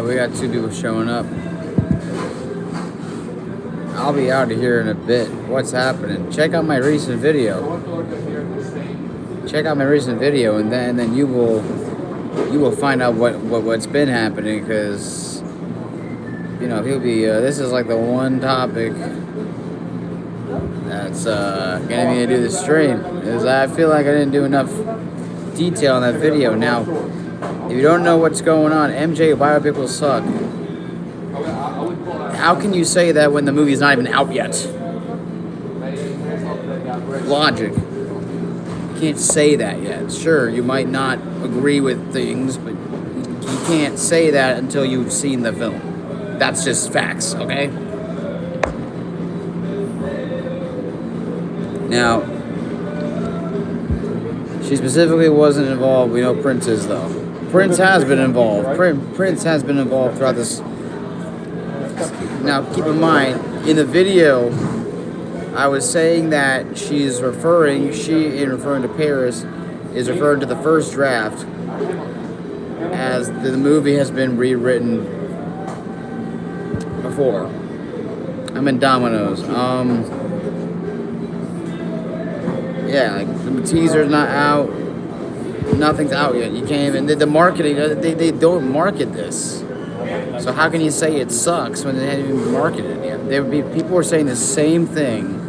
we got 2 people showing up. I'll be out of here in a bit. What's happening? Check out my recent video. And then you will find out what's been happening, because he'll be. This is like the one topic that's getting me to do the stream. Is I feel like I didn't do enough detail in that video. Now, if you don't know what's going on, MJ Biopic will suck. How can you say that when the movie's not even out yet? Logic. You can't say that yet. Sure, you might not agree with things, but you can't say that until you've seen the film. That's just facts, okay? Now, she specifically wasn't involved. We know Prince is, though. Prince has been involved. Prince has been involved throughout this. Now, keep in mind, in the video, I was saying that in referring to Paris, is referring to the first draft, as the movie has been rewritten before. I'm in Domino's. Yeah, like the teaser's not out. Nothing's out yet. You can't even. The marketing. They don't market this. So how can you say it sucks when they haven't even marketed it yet? People were saying the same thing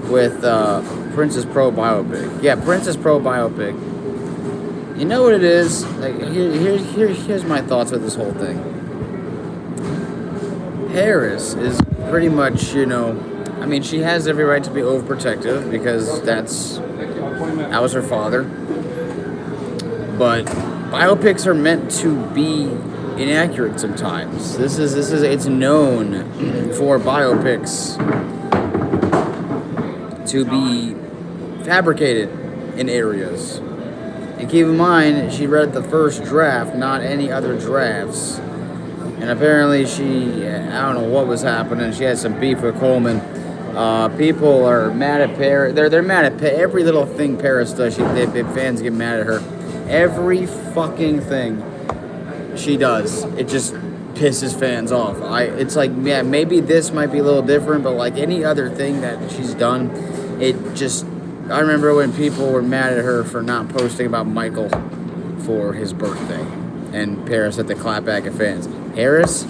with Prince's Pro Biopic. Yeah, Prince's Pro Biopic. You know what it is? Like here's my thoughts with this whole thing. Harris is pretty much, I mean, she has every right to be overprotective because that was her father. But biopics are meant to be inaccurate sometimes. It's known for biopics to be fabricated in areas. And keep in mind, she read the first draft, not any other drafts. And apparently I don't know what was happening. She had some beef with Coleman. People are mad at Paris. They're mad at every little thing Paris does. Fans get mad at her. Every fucking thing she does, it just pisses fans off. It's like, yeah, maybe this might be a little different, but like any other thing that she's done, I remember when people were mad at her for not posting about Michael for his birthday, and Paris had to clap back at fans. Harris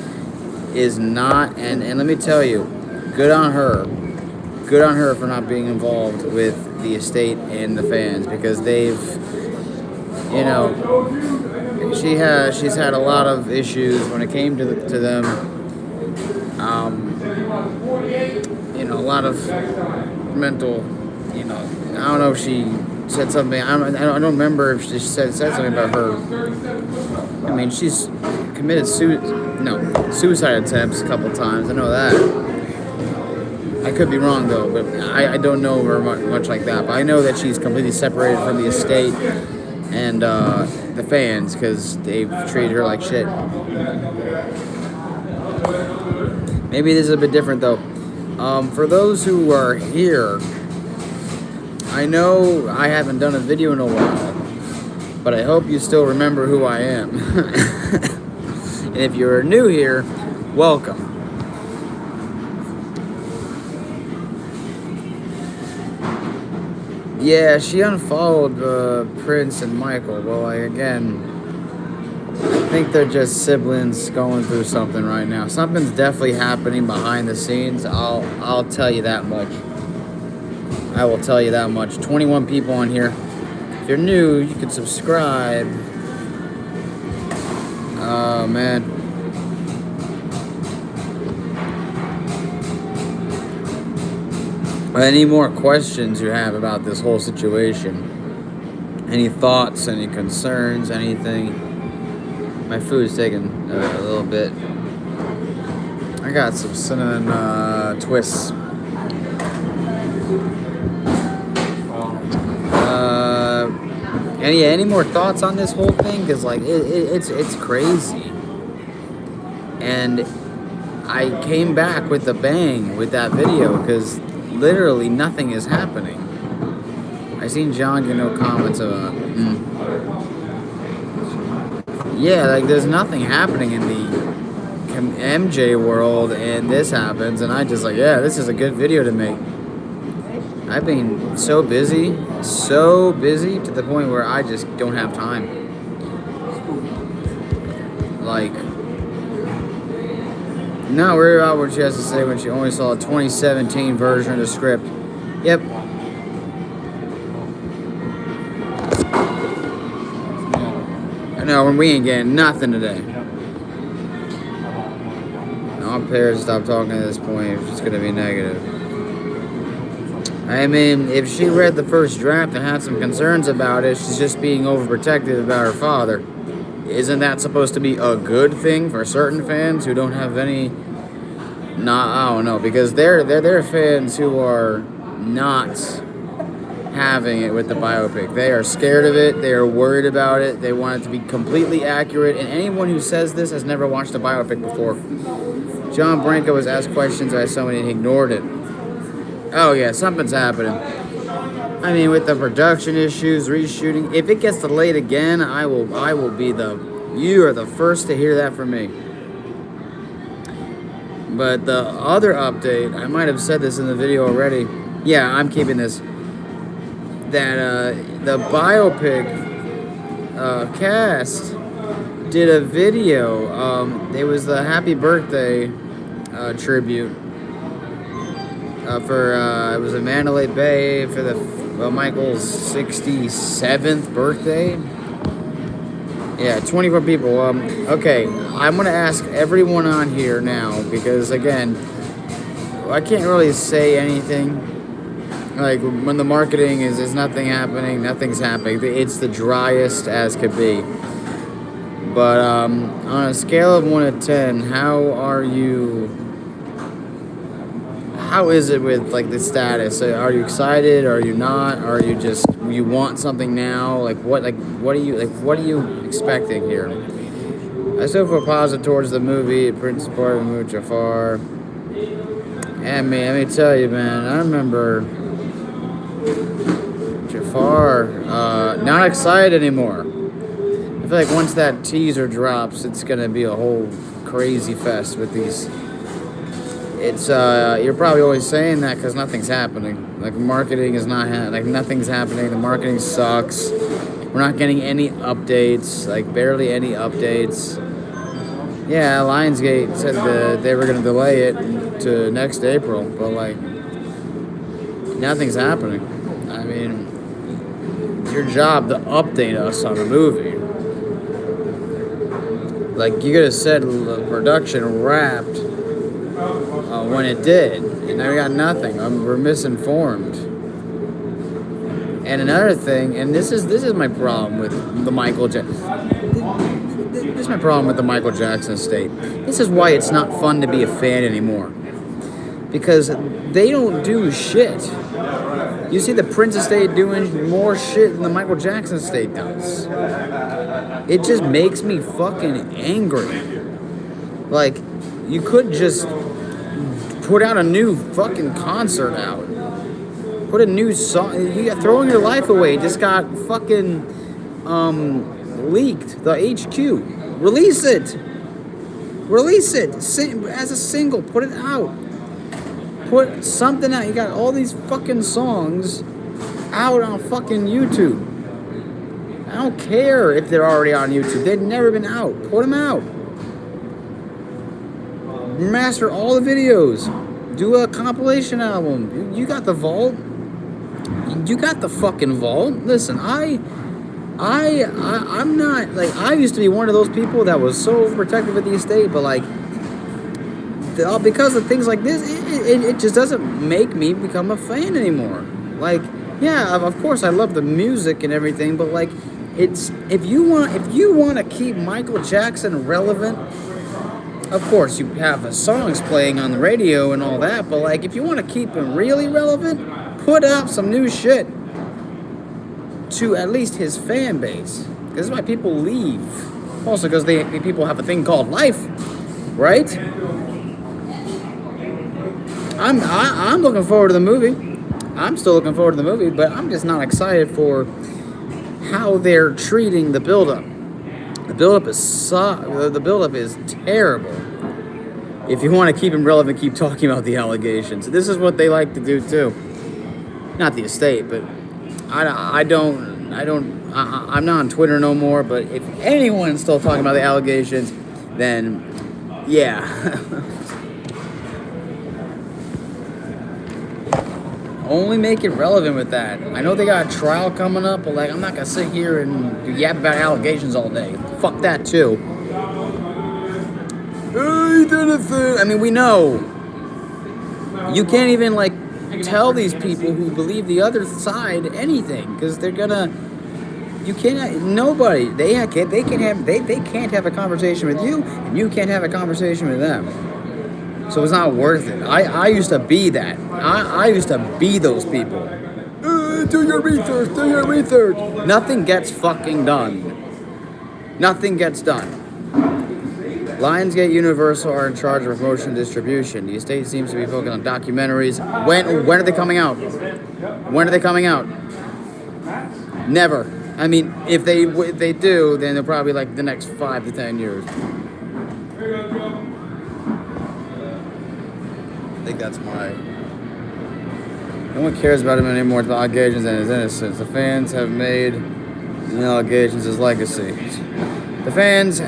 is not, and let me tell you, good on her for not being involved with the estate and the fans, because she's had a lot of issues when it came to them. A lot of mental, I don't know if she said something. I don't remember if she said something about her. I mean, she's committed suicide attempts a couple times. I know that. I could be wrong though, but I don't know her much like that. But I know that she's completely separated from the estate and the fans, because they've treated her like shit. Maybe this is a bit different though. For those who are here, I know I haven't done a video in a while, but I hope you still remember who I am. And if you're new here, welcome. Yeah, she unfollowed Prince and Michael. Well, I think they're just siblings going through something right now. Something's definitely happening behind the scenes. I'll tell you that much. I will tell you that much. 21 people on here. If you're new, you can subscribe. Oh, man. Any more questions you have about this whole situation? Any thoughts, any concerns, anything? My food's taking a little bit. I got some cinnamon twists. Any more thoughts on this whole thing? Because like it's crazy. And I came back with a bang with that video because literally nothing is happening. I seen John get no comments about yeah, like there's nothing happening in the MJ world, and this happens, and I just like, yeah, this is a good video to make. I've been so busy to the point where I just don't have time. Like, not worried about what she has to say when she only saw a 2017 version of the script. Yep. No, we ain't getting nothing today. I'm prepared to stop talking at this point if it's going to be negative. I mean, if she read the first draft and had some concerns about it, she's just being overprotective about her father. Isn't that supposed to be a good thing for certain fans who don't have any... I don't know, because they're fans who are not having it with the biopic. They are scared of it. They are worried about it. They want it to be completely accurate. And anyone who says this has never watched a biopic before. John Branco was asked questions by somebody and he ignored it. Oh yeah, something's happening. I mean, with the production issues, reshooting, if it gets delayed again, I will be you are the first to hear that from me. But the other update, I might have said this in the video already. Yeah, I'm keeping this. That the biopic cast did a video. It was the happy birthday tribute for it was in Mandalay Bay for the Michael's 67th birthday. Yeah, 24 people. Okay, I'm gonna ask everyone on here now because again, I can't really say anything. Like when the marketing is nothing happening, nothing's happening. It's the driest as could be. But on a scale of 1 to 10, how is it with like the status? Are you excited? Are you not? Are you just you want something now? What are you expecting here? I still feel positive towards the movie. Prince part of the movie Jafar. And let me tell you, man, I remember Jafar. Not excited anymore. I feel like once that teaser drops, it's gonna be a whole crazy fest with these. It's you're probably always saying that because nothing's happening. Like marketing is not nothing's happening. The marketing sucks. We're not getting any updates. Like barely any updates. Yeah, Lionsgate said that they were gonna delay it to next April, but like nothing's happening. I mean, it's your job to update us on a movie. Like you could have said the production wrapped when it did, and now we got nothing. We're misinformed. And another thing, and this is my problem with the Michael Jackson. This is my problem with the Michael Jackson estate. This is why it's not fun to be a fan anymore, because they don't do shit. You see the Prince estate doing more shit than the Michael Jackson estate does. It just makes me fucking angry. Like, you could just put out a new fucking concert out. Put a new song. You got Throwing Your Life Away just got fucking leaked. The HQ. Release it. Release it. As a single. Put it out. Put something out. You got all these fucking songs out on fucking YouTube. I don't care if they're already on YouTube. They've never been out. Put them out. Master all the videos. Do a compilation album. You got the vault. You got the fucking vault. Listen, I'm not like I used to be one of those people that was so protective of the estate, but like because of things like this, it just doesn't make me become a fan anymore. Like, yeah, of course I love the music and everything, but like it's if you want to keep Michael Jackson relevant. Of course, you have songs playing on the radio and all that, but like, if you want to keep him really relevant, put out some new shit to at least his fan base. This is why people leave. Also, because people have a thing called life, right? I'm looking forward to the movie. I'm still looking forward to the movie, but I'm just not excited for how they're treating the build-up. The buildup is terrible. If you want to keep him relevant, keep talking about the allegations. This is what they like to do too. Not the estate, but I'm not on Twitter no more. But if anyone's still talking about the allegations, then yeah. Only make it relevant with that. I know they got a trial coming up, but like I'm not gonna sit here and yap about allegations all day. Fuck that too. Hey, I mean, we know. You can't even like tell these people who believe the other side anything because they're gonna. You cannot. Nobody. They can't have a conversation with you, and you can't have a conversation with them. So it's not worth it. I used to be that. I used to be those people. Do your research. Do your research. Nothing gets fucking done. Nothing gets done. Lionsgate Universal are in charge of promotion and distribution. The estate seems to be focused on documentaries. When are they coming out? When are they coming out? Never. I mean, if they do, then they're probably like the next 5 to 10 years. I think that's my... No one cares about him anymore. The allegations and his innocence. The fans have made the allegations his legacy. The fans...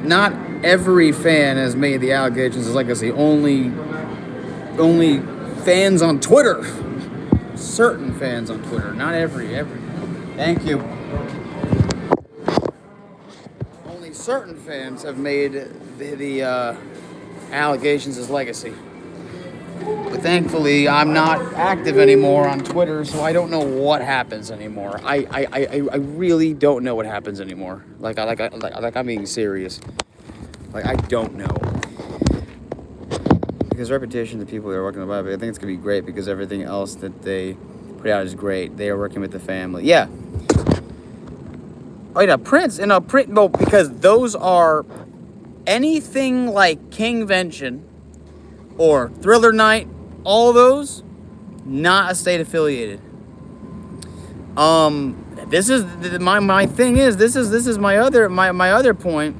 Not every fan has made the allegations his legacy. Only fans on Twitter. Certain fans on Twitter. Not every. Thank you. Only certain fans have made the allegations his legacy. But thankfully, I'm not active anymore on Twitter, so I don't know what happens anymore. I really don't know what happens anymore. Like I'm being serious. Like I don't know. Because reputation, the people that are working on the Biopic, I think it's gonna be great because everything else that they put out is great. They are working with the family. Yeah. Oh yeah, Prince and Prince. No, because those are anything like Kingvention or Thriller Night, all those, not estate affiliated. This is my thing is this is my other point,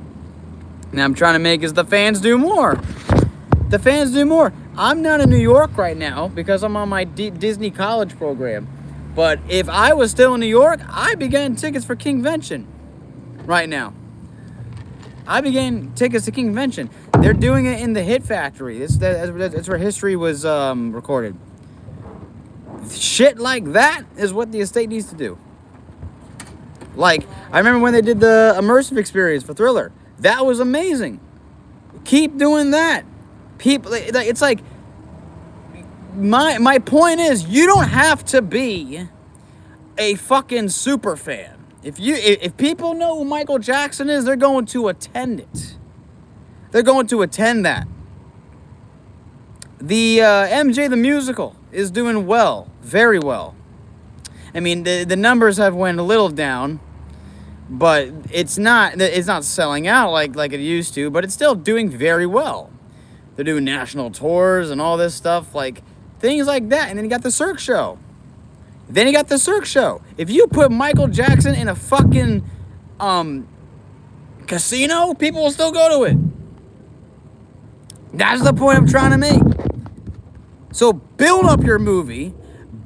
and I'm trying to make is the fans do more. The fans do more. I'm not in New York right now because I'm on my Disney college program. But if I was still in New York, I'd be getting tickets for Kingvention right now. I'd be getting tickets to Kingvention. They're doing it in the Hit Factory. That's where history was recorded. Shit like that is what the estate needs to do. Like, I remember when they did the immersive experience for Thriller. That was amazing. Keep doing that. People, it's like, my point is, you don't have to be a fucking super fan. If people know who Michael Jackson is, they're going to attend it. They're going to attend that. The MJ the Musical is doing well, very well. I mean, the numbers have went a little down, but it's not selling out like it used to, but it's still doing very well. They're doing national tours and all this stuff, like things like that. And then you got the Cirque Show. If you put Michael Jackson in a fucking casino, people will still go to it. That's the point I'm trying to make. So build up your movie.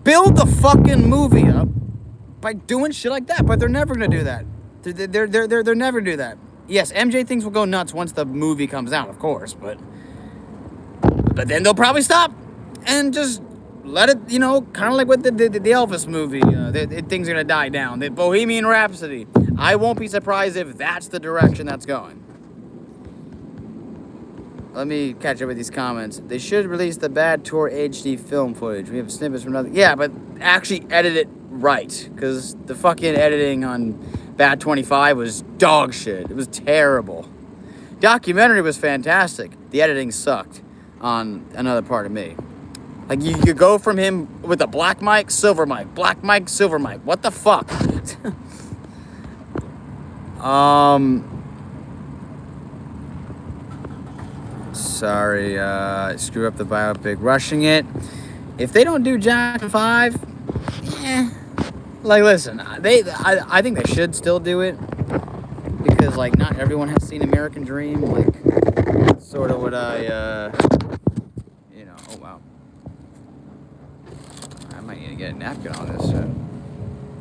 Build the fucking movie up by doing shit like that. But they're never gonna do that. They're never do that. Yes, MJ things will go nuts once the movie comes out, of course, but then they'll probably stop and just let it, kind of like with the Elvis movie. Things are gonna die down. The Bohemian Rhapsody. I won't be surprised if that's the direction that's going. Let me catch up with these comments. They should release the Bad Tour HD film footage. We have snippets from nothing. Yeah, but actually edit it right. Because the fucking editing on Bad 25 was dog shit. It was terrible. Documentary was fantastic. The editing sucked on Another Part of Me. Like, you go from him with a black mic, silver mic. Black mic, silver mic. What the fuck? Sorry, screw up the biopic. Rushing it. If they don't do Jack 5, like, listen, I think they should still do it because, like, not everyone has seen American Dream. Like, sort of what I, you know, oh, wow. I might need to get a napkin on this.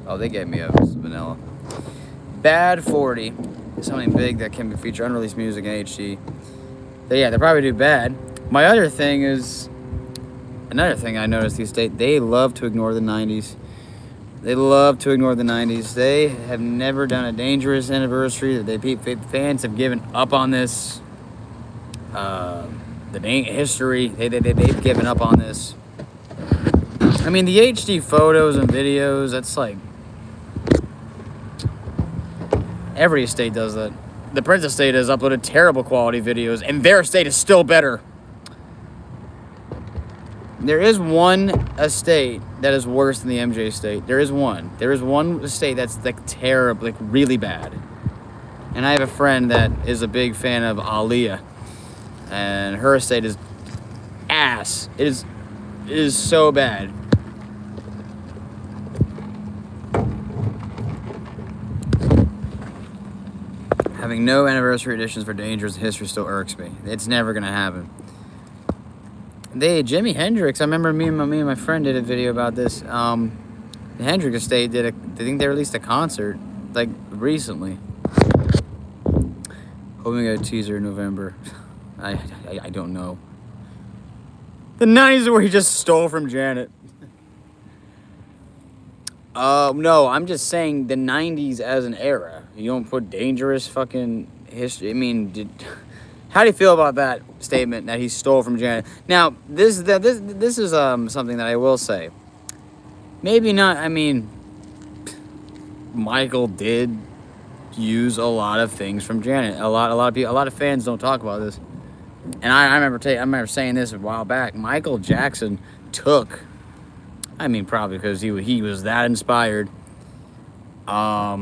Oh, they gave me a vanilla. Bad 40 is something big that can be featured unreleased music in HD. They probably do bad. My other thing is, another thing I noticed these days, they love to ignore the 90s. They love to ignore the 90s. They have never done a Dangerous anniversary. Fans have given up on this. The history, they've given up on this. I mean, the HD photos and videos, that's like, every estate does that. The Prince estate has uploaded terrible quality videos, and their estate is still better. There is one estate that is worse than the MJ estate. There is one. There is one estate that's like terrible, like really bad. And I have a friend that is a big fan of Aaliyah, and her estate is ass. It is so bad. Having no anniversary editions for Dangerous history still irks me. It's never gonna happen. Jimi Hendrix, I remember me and my friend did a video about this. The Hendrix estate I think they released a concert, like, recently. Hoping a teaser in November. I don't know. The 90s are where he just stole from Janet. No, I'm just saying the 90s as an era. You don't put Dangerous fucking history. I mean, how do you feel about that statement that he stole from Janet? Now, this is something that I will say. Maybe not. I mean, Michael did use a lot of things from Janet. A lot of fans don't talk about this. And I remember saying this a while back. Michael Jackson took, I mean, probably because he was that inspired. Let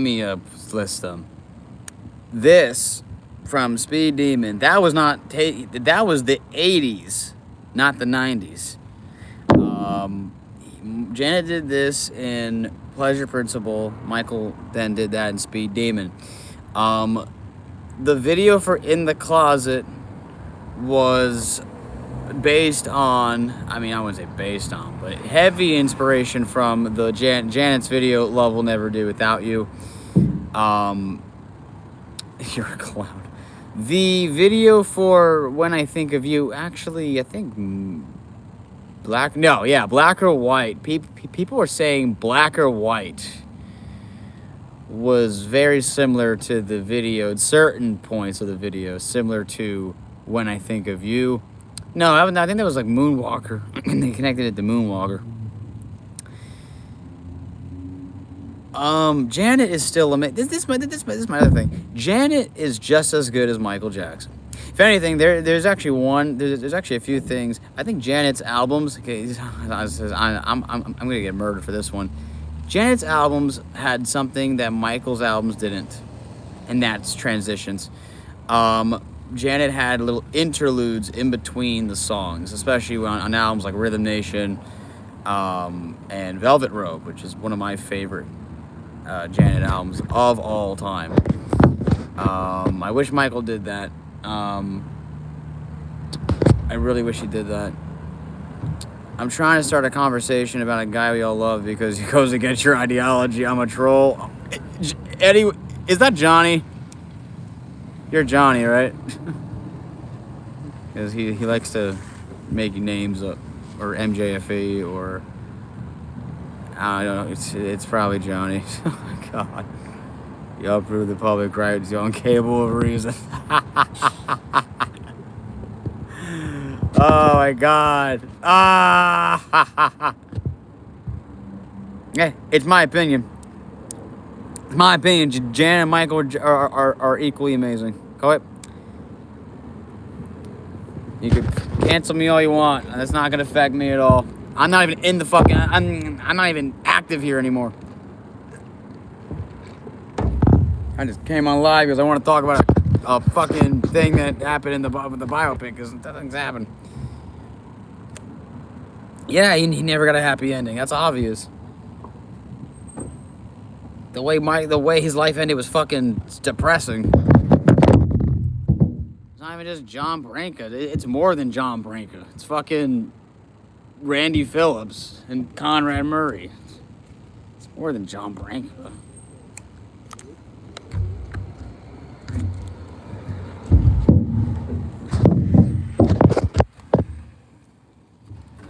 me list them. This from Speed Demon, that was that was the 80s, not the 90s. Janet did this in Pleasure Principle. Michael then did that in Speed Demon. The video for In the Closet was based on, I mean, I wouldn't say based on, but heavy inspiration from the Janet's video, Love Will Never Do Without You. You're a clown. The video for When I Think of You, actually, I think black or white. People were saying black or white was very similar to the video, at certain points of the video, similar to When I Think of You. No, I think that was like Moonwalker, and they connected it to Moonwalker. Janet is still this is my other thing. Janet is just as good as Michael Jackson. If anything, there's actually a few things. I think Janet's albums. Okay, I'm gonna get murdered for this one. Janet's albums had something that Michael's albums didn't, and that's transitions. Janet had little interludes in between the songs, especially on albums like Rhythm Nation and Velvet Rope, which is one of my favorite Janet albums of all time. I wish Michael did that. I really wish he did that. I'm trying to start a conversation about a guy we all love because he goes against your ideology. I'm a troll. Eddie, is that Johnny? You're Johnny, right? Because he likes to make names up, or MJFE, or I don't know. It's probably Johnny. Oh my God, you uproot the public rights on cable of reason. Oh my God. Yeah, it's my opinion. It's my opinion. Jan and Michael are equally amazing. Go ahead. You can cancel me all you want. That's not gonna affect me at all. I'm not even in the fucking. I'm not even active here anymore. I just came on live because I want to talk about a fucking thing that happened in the biopic, because nothing's happened. Yeah, he never got a happy ending. That's obvious. the way his life ended was fucking depressing. It's not even just John Branca. It's more than John Branca. It's fucking Randy Phillips and Conrad Murray. It's more than John Branca.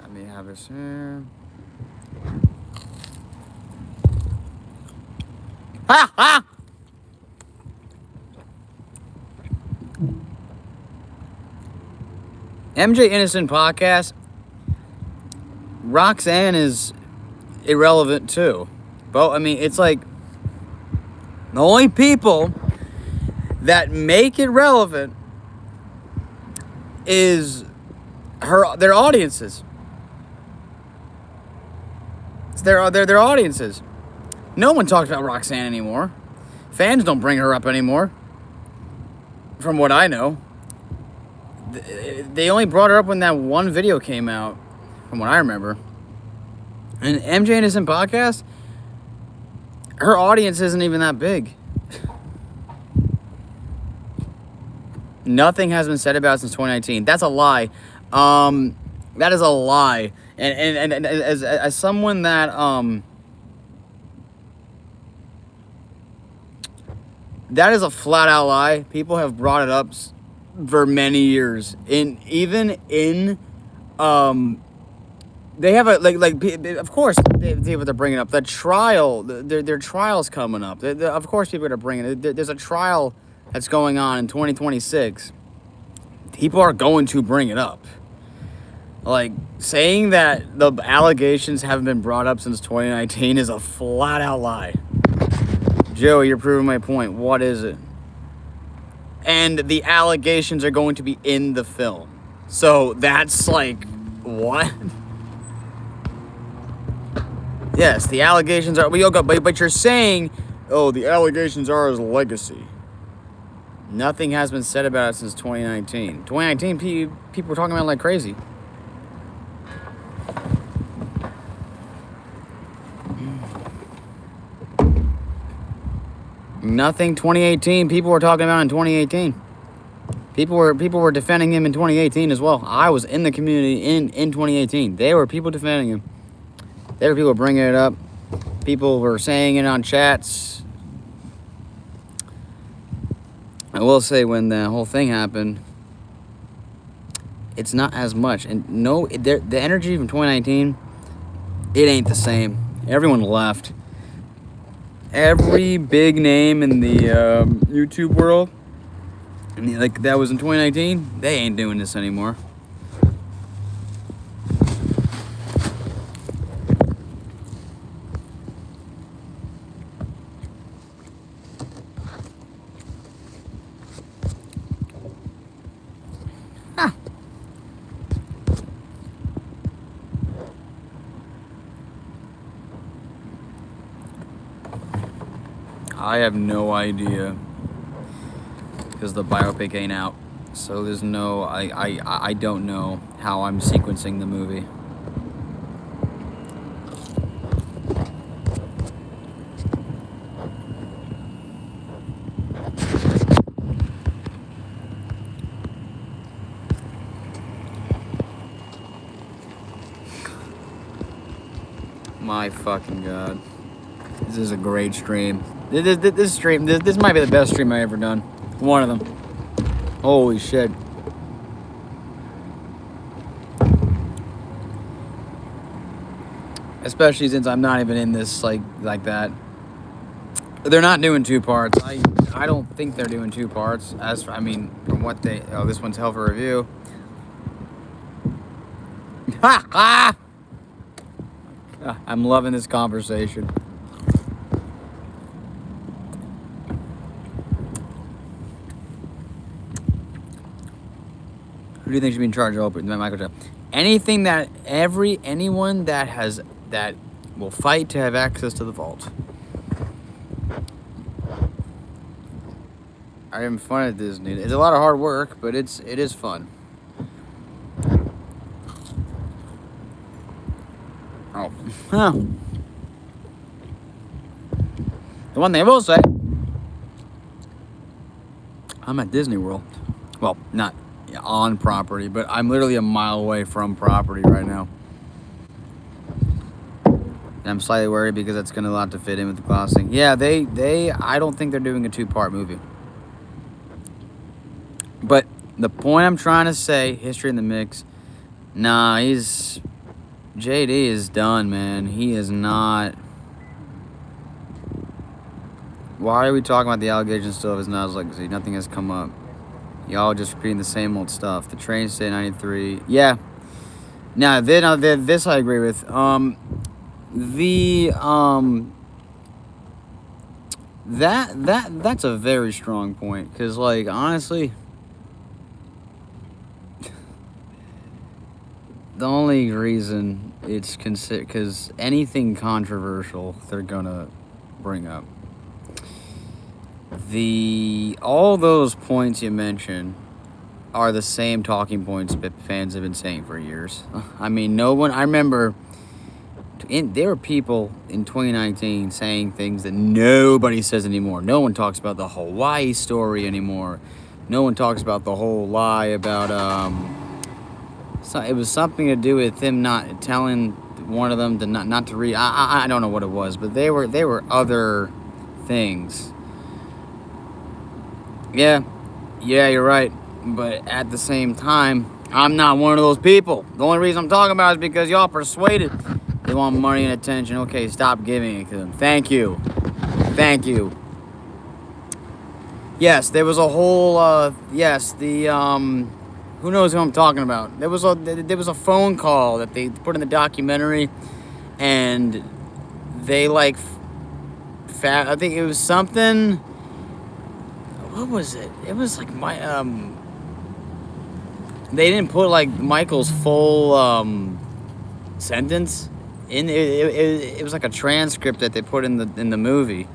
Let me have this here. Ha ha! MJ Innocent podcast. Roxanne is irrelevant too. But I mean, it's like the only people that make it relevant is their audiences. It's their audiences. No one talks about Roxanne anymore. Fans don't bring her up anymore. From what I know. They only brought her up when that one video came out, from what I remember. And MJ Innocent podcast, her audience isn't even that big. Nothing has been said about it since 2019. That's a lie. That is a lie. And as someone that that is a flat out lie. People have brought it up for many years. They have a of course they're bringing up the trial. Their trial's coming up. Of course people are bringing it. There's a trial that's going on in 2026. People are going to bring it up. Like, saying that the allegations haven't been brought up since 2019 is a flat out lie. Joe, you're proving my point. What is it? And the allegations are going to be in the film. So that's like, what? Yes, the allegations are, but you're saying, oh, the allegations are his legacy. Nothing has been said about it since 2019. 2019, people were talking about it like crazy. Nothing 2018, people were talking about in 2018. People were defending him in 2018 as well. I was in the community in 2018. There were people defending him. There were people bringing it up. People were saying it on chats. I will say, when the whole thing happened, it's not as much. And no, the energy from 2019, it ain't the same. Everyone left. Every big name in the YouTube world, and like that was in 2019, they ain't doing this anymore. Huh. I have no idea, because the biopic ain't out, so there's no, I don't know how I'm sequencing the movie. My fucking God. This is a great stream. This stream, this might be the best stream I've ever done. One of them. Holy shit. Especially since I'm not even in this like that. They're not doing two parts. I don't think they're doing two parts. From what they, this one's hell for review. Ha ha! I'm loving this conversation. Who do you think should be in charge of opening the microchip? Anything that anyone that will fight to have access to the vault. I am fun at Disney. It's a lot of hard work, but it is fun. Oh. Huh. The one thing I will say, I'm at Disney World. Well, not on property, but I'm literally a mile away from property right now. And I'm slightly worried because that's going to have to fit in with the costing. Yeah, I don't think they're doing a 2-part movie. But the point I'm trying to say, history in the mix, nah, JD is done, man. He is not. Why are we talking about the allegations still of his Nas legacy? Nothing has come up. Y'all just repeating the same old stuff. The train stay 93. Yeah. Now, this I agree with. That's a very strong point. Because, like, honestly, the only reason it's considered, because anything controversial they're gonna bring up. All those points you mentioned are the same talking points that fans have been saying for years. I mean, I remember there were people in 2019 saying things that nobody says anymore. No one talks about the Hawaii story anymore. No one talks about the whole lie about, so it was something to do with him not telling one of them to not to read. I don't know what it was, but they were other things. Yeah, you're right. But at the same time, I'm not one of those people. The only reason I'm talking about it is because y'all persuaded. They want money and attention. Okay, stop giving it to them. Thank you. Yes, there was a whole, who knows who I'm talking about? There was a phone call that they put in the documentary, and they, like, I think it was something, what was it? It was like they didn't put, like, Michael's full, sentence in it was like a transcript that they put in the movie.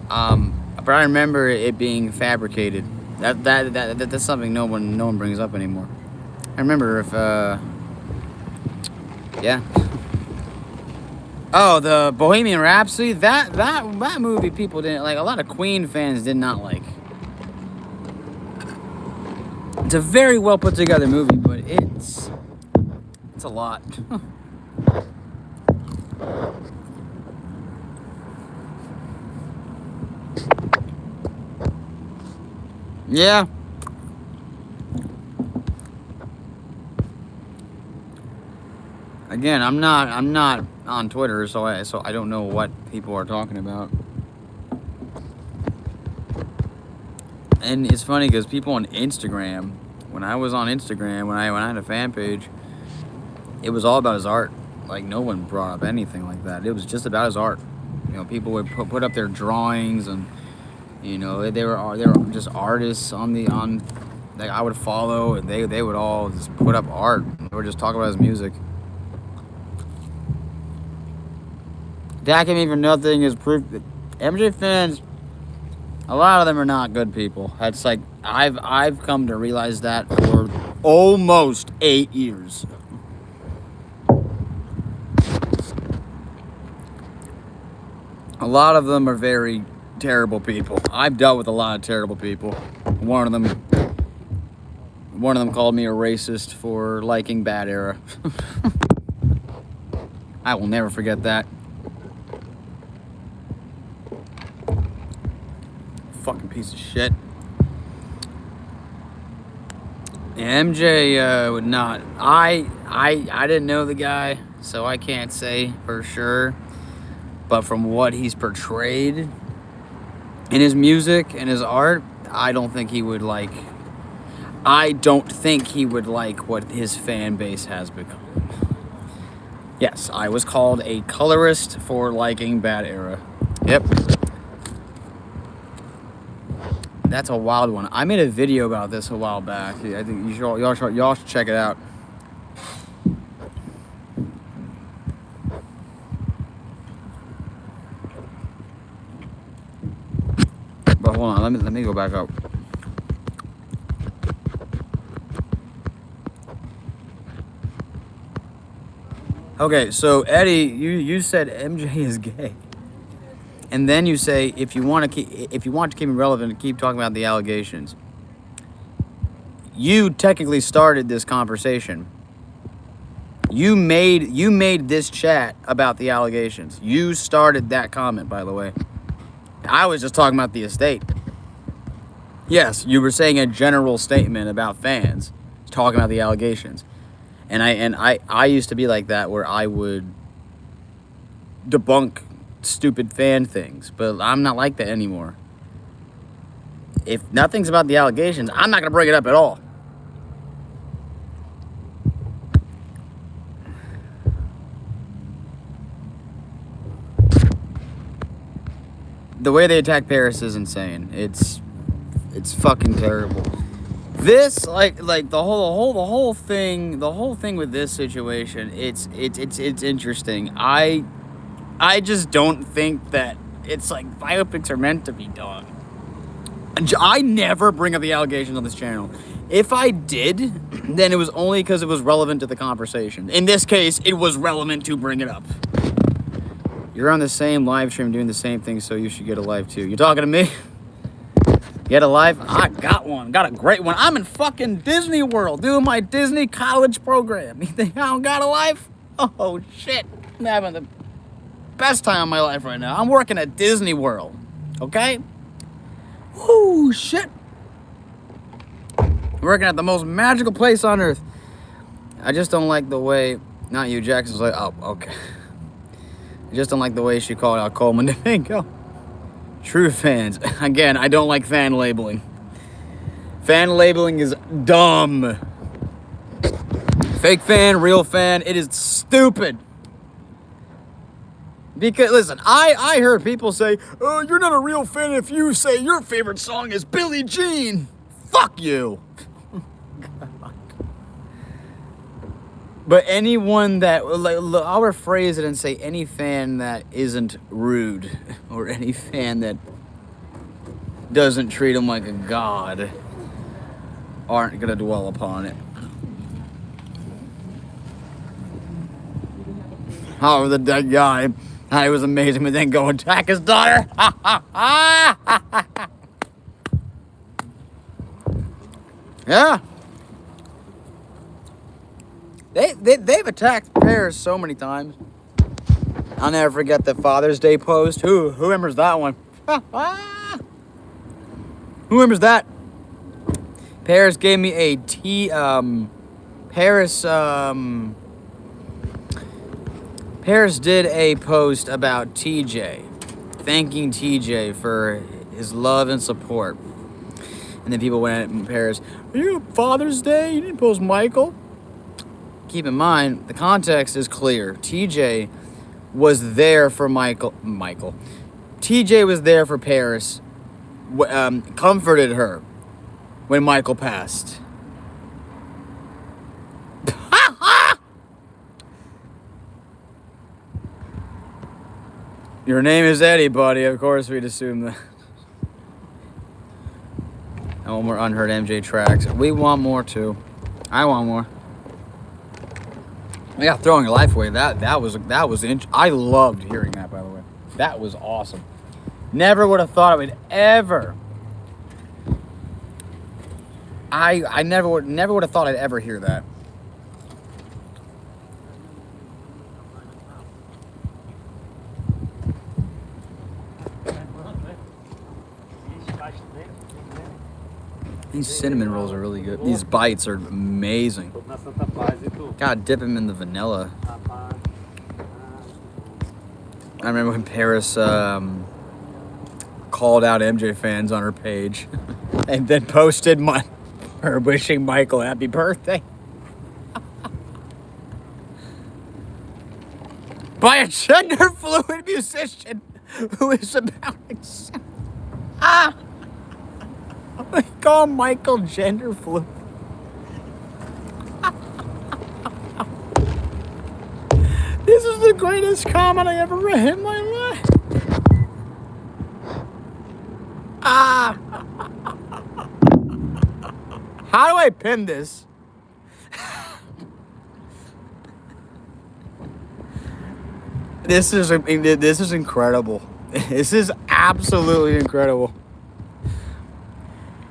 But I remember it being fabricated. That's something no one brings up anymore. I remember yeah. Oh, the Bohemian Rhapsody, that movie people didn't like. A lot of Queen fans did not like. It's a very well put together movie, but it's a lot. Yeah. Again, I'm not on Twitter, so I don't know what people are talking about. And it's funny because people on Instagram, when I was on Instagram, when I had a fan page, it was all about his art. Like, no one brought up anything like that. It was just about his art. You know, people would put up their drawings, and you know, they were just artists that I would follow, and they would all just put up art. They would just talk about his music. Dak Him Even Nothing is proof that MJ fans, a lot of them are not good people. That's like, I've come to realize that for almost 8 years. A lot of them are very terrible people. I've dealt with a lot of terrible people. One of them called me a racist for liking Bad Era. I will never forget that. Fucking piece of shit. MJ would not. I didn't know the guy, so I can't say for sure. But from what he's portrayed in his music and his art, I don't think he would like what his fan base has become. Yes, I was called a colorist for liking Bad Era. Yep. That's a wild one. I made a video about this a while back. I think y'all should check it out. But hold on, let me go back up. Okay, so Eddie, you said MJ is gay. And then you say, if you want to keep it relevant, keep talking about the allegations. You technically started this conversation. You made this chat about the allegations. You started that comment, by the way. I was just talking about the estate. Yes, you were saying a general statement about fans, talking about the allegations. And I used to be like that, where I would debunk stupid fan things, but I'm not like that anymore. If nothing's about the allegations, I'm not going to bring it up at all. The way they attack Paris is insane. It's fucking terrible. This like the whole thing with this situation, it's interesting. I just don't think that it's like biopics are meant to be done. I never bring up the allegations on this channel. If I did, then it was only because it was relevant to the conversation. In this case, it was relevant to bring it up. You're on the same live stream doing the same thing, so you should get a live too. You talking to me? Get a live? I got one. Got a great one. I'm in fucking Disney World doing my Disney college program. You think I don't got a life? Oh, shit. I'm having the best time of my life right now. I'm working at Disney World. Okay? Whoo, shit. Working at the most magical place on earth. I just don't like the way... Not you, Jackson's like... Oh, okay. I just don't like the way she called out Coleman Domingo. True fans. Again, I don't like fan labeling. Fan labeling is dumb. Fake fan, real fan, it is stupid. Because, listen, I heard people say, oh, you're not a real fan if you say your favorite song is Billie Jean. Fuck you. But anyone that, like, I'll rephrase it and say any fan that isn't rude, or any fan that doesn't treat him like a god, aren't going to dwell upon it. Oh, the dead guy. He was amazing, but then go attack his daughter. Yeah. They've attacked Paris so many times. I'll never forget the Father's Day post. Who remembers that one? Who remembers that? Paris gave me a Paris did a post about TJ, thanking TJ for his love and support. And then people went at Paris, are you Father's Day? You didn't post Michael? Keep in mind, the context is clear. TJ was there for Michael. TJ was there for Paris, comforted her when Michael passed. Your name is Eddie, buddy. Of course we'd assume that. I want more unheard MJ tracks. We want more too. I want more. Yeah, throwing your life away. That was I loved hearing that, by the way. That was awesome. Never would have thought I would ever. I never would have thought I'd ever hear that. These cinnamon rolls are really good. These bites are amazing. Gotta dip them in the vanilla. I remember when Paris called out MJ fans on her page and then posted her wishing Michael happy birthday. By a gender fluid musician who is about accept. They call Michael gender fluid. This is the greatest comment I ever read in my life. How do I pin this? This is incredible. This is absolutely incredible.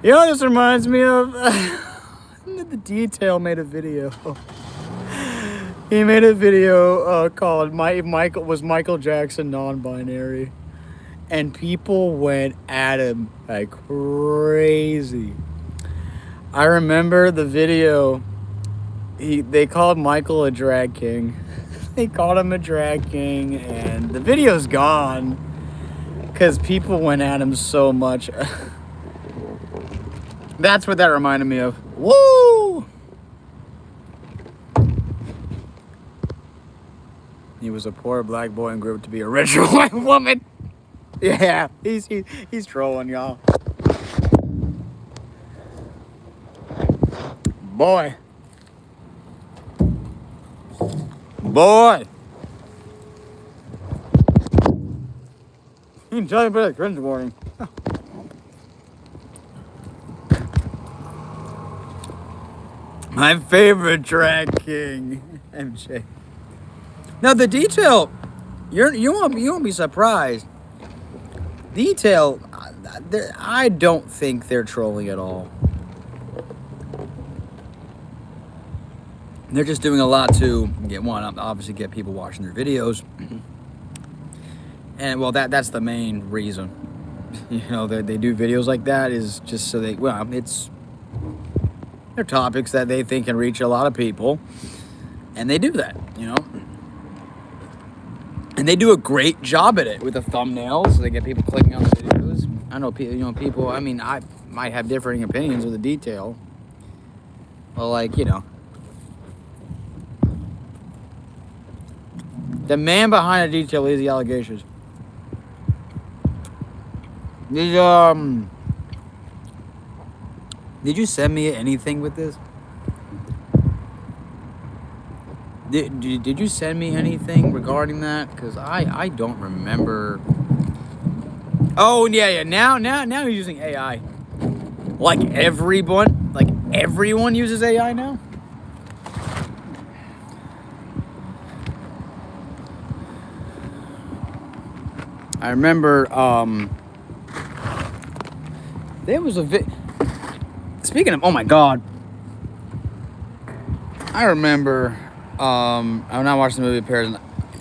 You know what this reminds me of? The Detail made a video. He made a video called Michael Jackson non-binary, and people went at him like crazy. I remember the video. They called Michael a drag king. They called him a drag king, and the video's gone because people went at him so much. That's what that reminded me of. Woo! He was a poor black boy and grew up to be a rich white woman. Yeah, he's trolling y'all. Boy. You can tell me about the cringe warning. My favorite drag king, MJ. Now the Detail, you won't be surprised. Detail, I don't think they're trolling at all. They're just doing a lot to obviously get people watching their videos, and well, that's the main reason. You know, they do videos like that is just so they're topics that they think can reach a lot of people, and they do that, you know. And they do a great job at it with the thumbnails. So they get people clicking on the videos. I know people. I mean, I might have differing opinions with the Detail, but like, you know, the man behind the Detail is the allegations. Did you send me anything with this? Did you send me anything regarding that? Because I don't remember. Oh yeah. Now you're using AI. Like everyone uses AI now. I remember there was a speaking of, oh my god, I remember I'm not watching the movie Paris.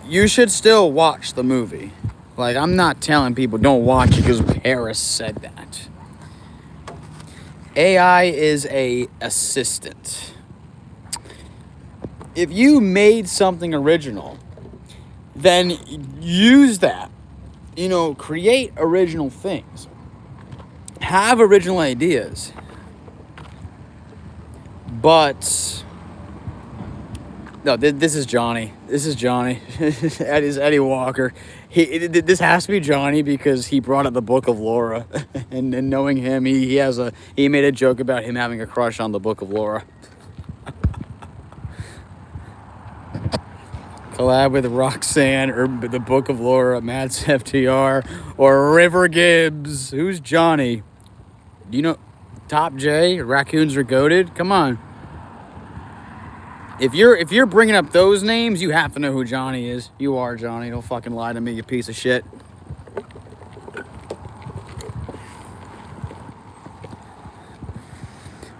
You should still watch the movie. Like, I'm not telling people don't watch it because Paris said that. AI is a assistant. If you made something original, then use that. You know, create original things. Have original ideas. But no, this is Johnny. This is Johnny. That is Eddie Walker. This has to be Johnny because he brought up the Book of Laura, and knowing him, he made a joke about him having a crush on the Book of Laura. Collab with Roxanne or the Book of Laura, Matt's FTR, or River Gibbs. Who's Johnny? Do you know Top J? Raccoons are goated? Come on. If you're bringing up those names, you have to know who Johnny is. You are Johnny. Don't fucking lie to me, you piece of shit.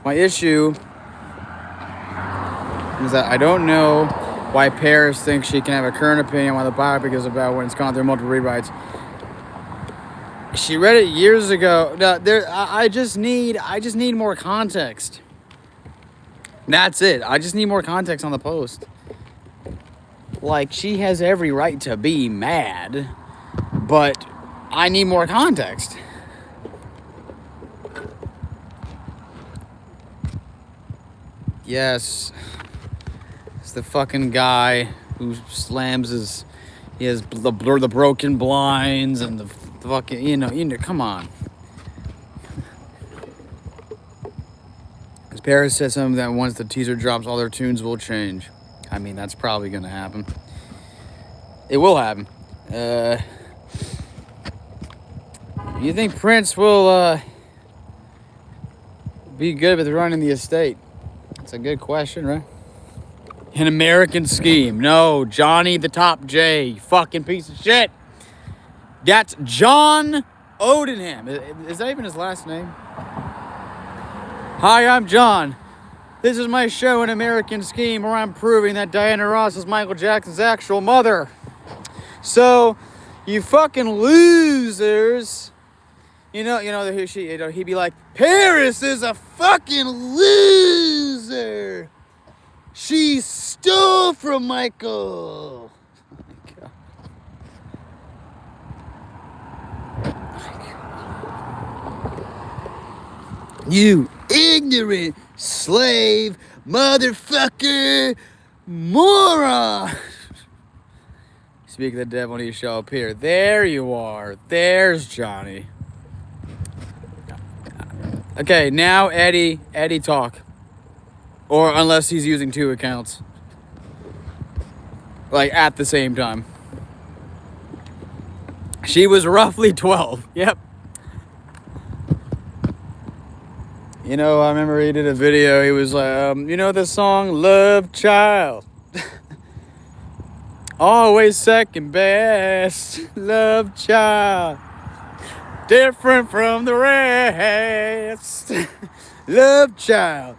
My issue is that I don't know why Paris thinks she can have a current opinion on what the biopic is about when it's gone through multiple rewrites. She read it years ago. I just need more context. That's it. I just need more context on the post. Like, she has every right to be mad, but I need more context. Yes. It's the fucking guy who slams he has the broken blinds and the fucking, you know, come on. As Paris said something that once the teaser drops, all their tunes will change. I mean, that's probably going to happen. It will happen. You think Prince will be good with running the estate? That's a good question, right? An American Scheme. No, Johnny the Top J. Fucking piece of shit. That's John Odenham. Is that even his last name? Hi, I'm John. This is my show, An American Scheme, where I'm proving that Diana Ross is Michael Jackson's actual mother. So, you fucking losers. He'd be like, Paris is a fucking loser. She stole from Michael. Oh my God. You ignorant slave motherfucker moron. Speak of the devil, he shall appear. There you are. There's Johnny. Okay, now Eddie talk. Or unless he's using 2 accounts. Like at the same time. She was roughly 12. Yep. I remember he did a video. He was like, the song Love Child. Always second best. Love Child. Different from the rest. Love Child.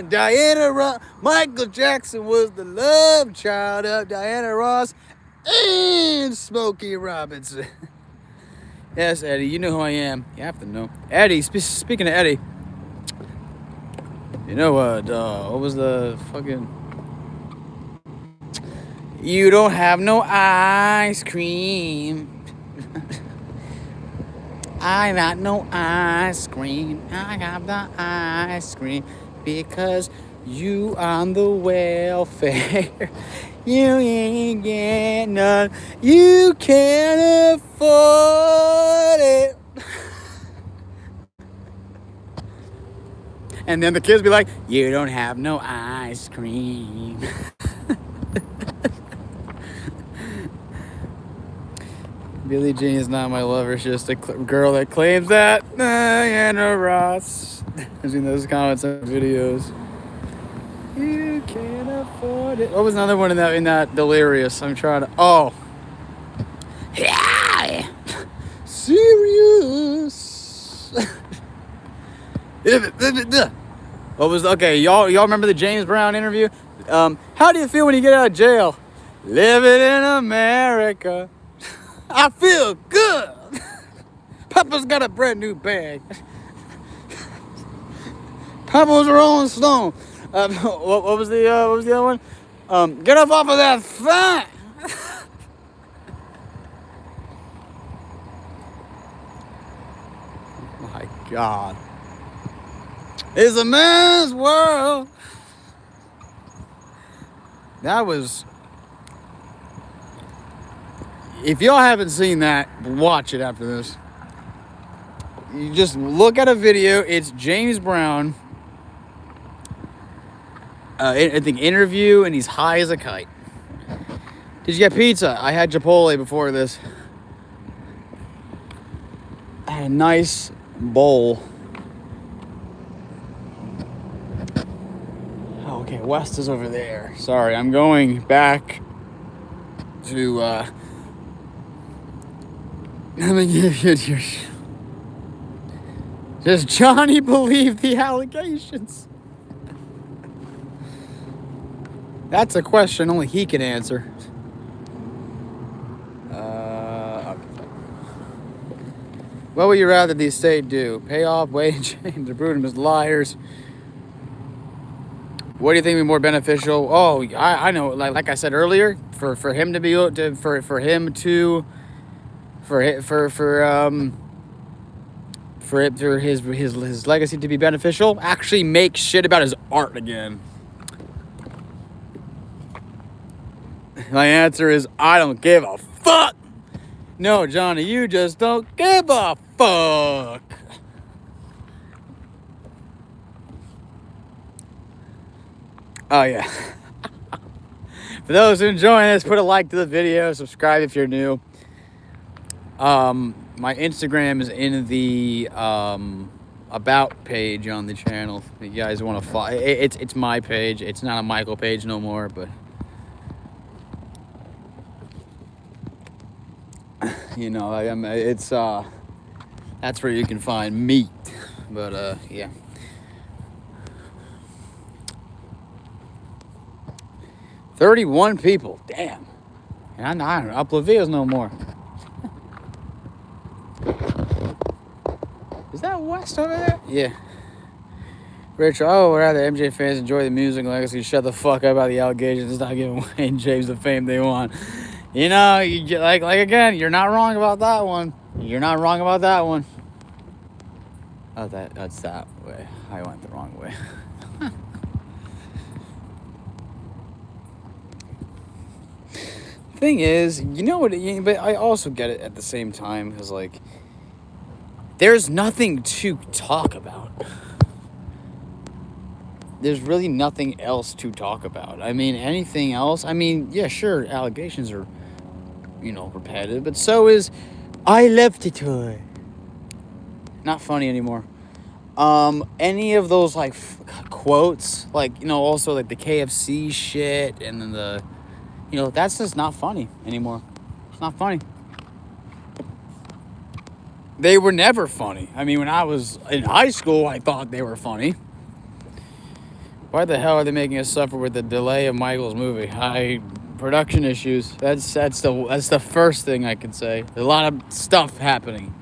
Diana Ross. Michael Jackson was the love child of Diana Ross and Smokey Robinson. Yes, Eddie, you know who I am. You have to know. Eddie, speaking of Eddie, what was the fucking... You don't have no ice cream. I got no ice cream. I got the ice cream because you on the welfare. You ain't getting none. You can't afford it. And then the kids be like, you don't have no ice cream. Billie Jean is not my lover. She's just a girl that claims that. Diana Ross. I've seen those comments and videos. You can't afford it. What was another one in that Delirious? I'm trying to... Oh. Yeah. Serious. What was... Okay, y'all remember the James Brown interview? How do you feel when you get out of jail? Living in America. I feel good. Papa's got a brand new bag. Papa's Rolling Stone. What was the other one? Get up off of that fat. My God. It's a man's world. That was... If y'all haven't seen that, watch it after this. You just look at a video. It's James Brown. I think interview, and he's high as a kite. Did you get pizza? I had Chipotle before this. I had a nice bowl. Oh, okay, West is over there. Sorry, I'm going back to... Does Johnny believe the allegations? That's a question only he can answer. Okay. What would you rather the estate do? Pay off Wade and James or prove them as liars? What do you think would be more beneficial? Oh, I know. Like I said earlier, for him to be for his legacy to be beneficial, actually make shit about his art again. My answer is I don't give a fuck. No, Johnny, you just don't give a fuck. Oh yeah. For those who enjoying this, put a like to the video, subscribe if you're new. My Instagram is in the about page on the channel. If you guys want to follow, it's my page. It's not a Michael page no more, but You know, it's that's where you can find meat. But yeah. 31 people, damn. And I don't upload videos no more. Is that West over there? Yeah. Rich, oh, rather MJ fans enjoy the music legacy. Shut the fuck up about the allegations. It's not giving Wayne James the fame they want. You know, you get like again, you're not wrong about that one. You're not wrong about that one. Oh, that's that way. I went the wrong way. Thing is, you know what? But I also get it at the same time because like, there's nothing to talk about. There's really nothing else to talk about. I mean, anything else? I mean, yeah, sure, allegations are, you know, repetitive, but so is I love to toy. Not funny anymore. Any of those like quotes, like, you know, also like the KFC shit, and then the, you know, that's just not funny anymore. It's not funny. They were never funny. I mean, when I was in high school, I thought they were funny. Why the hell are they making us suffer with the delay of Michael's movie? Production issues. That's the first thing I can say. There's a lot of stuff happening.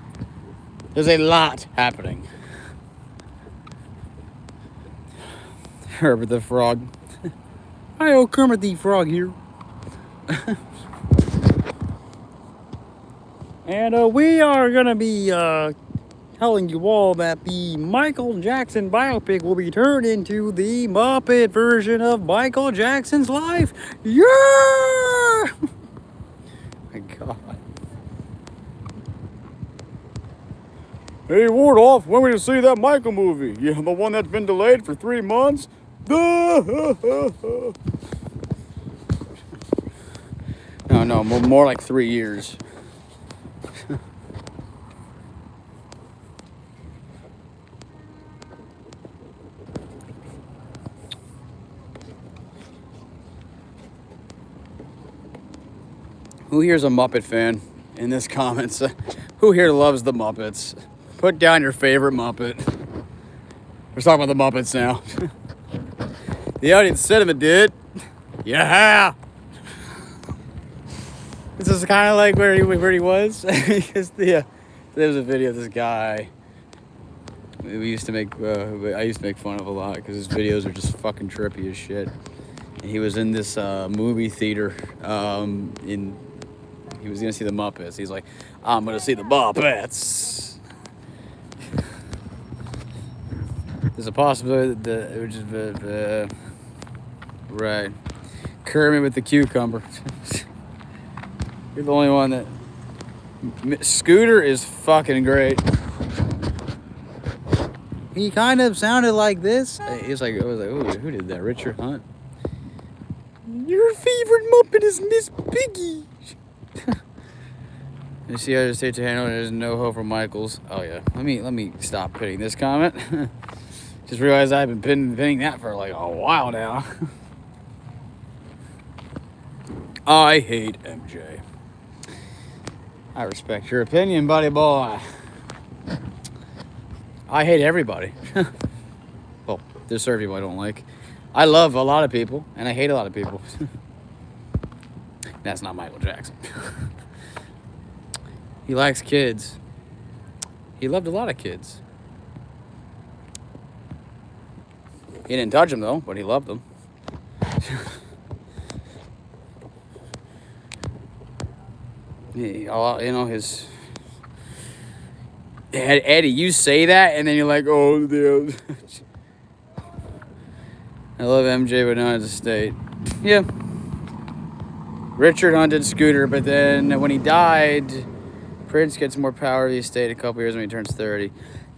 There's a lot happening. Herbert the Frog. Hi, Kermit the Frog here. And we are gonna be telling you all that the Michael Jackson biopic will be turned into the Muppet version of Michael Jackson's life. Yeah! My God. Hey, Wardoff, when are we gonna see that Michael movie? Yeah, the one that's been delayed for 3 months? No, more like 3 years. Who here's a Muppet fan in this comments? Who here loves the Muppets? Put down your favorite Muppet. We're talking about the Muppets now. The audience sentiment did. Yeah. This is kind of like where he was. Because there was a video of this guy. I used to make fun of a lot because his videos are just fucking trippy as shit. And he was in this movie theater. He was gonna see the Muppets. He's like, I'm gonna see the Muppets. There's a possibility that it would just right. Kermit with the cucumber. You're the only one that. Scooter is fucking great. He kind of sounded like this. I was like, oh, who did that? Richard Hunt. Your favorite Muppet is Miss Piggy. You see how I just say to handle there's no hope for Michaels. Oh yeah. Let me stop pinning this comment. Just realized I've been pinning that for like a while now. I hate MJ. I respect your opinion, buddy boy. I hate everybody. Well, there's certain people I don't like. I love a lot of people, and I hate a lot of people. That's not Michael Jackson. He likes kids. He loved a lot of kids. He didn't touch them, though, but he loved them. You know, his... Eddie, you say that, and then you're like, oh, damn. I love MJ, but not as a state. Yeah. Richard Hunt did Scooter, but then when he died, Prince gets more power of the estate a couple years when he turns 30.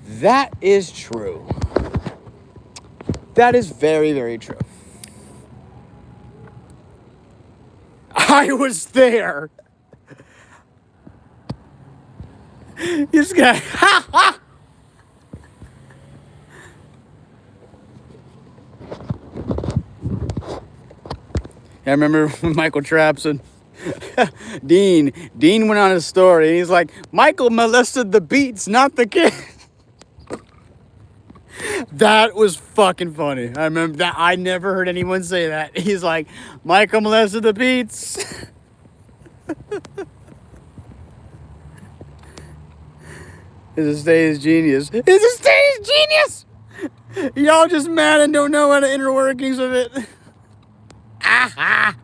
That is true. That is very, very true. I was there. This guy. I remember when Michael Trapson Dean went on his story. And he's like, Michael molested the beats, not the kid. That was fucking funny. I remember that. I never heard anyone say that. He's like, Michael molested the beats. His estate is genius. His estate is genius. Y'all just mad and don't know how the inner workings of it. Aha.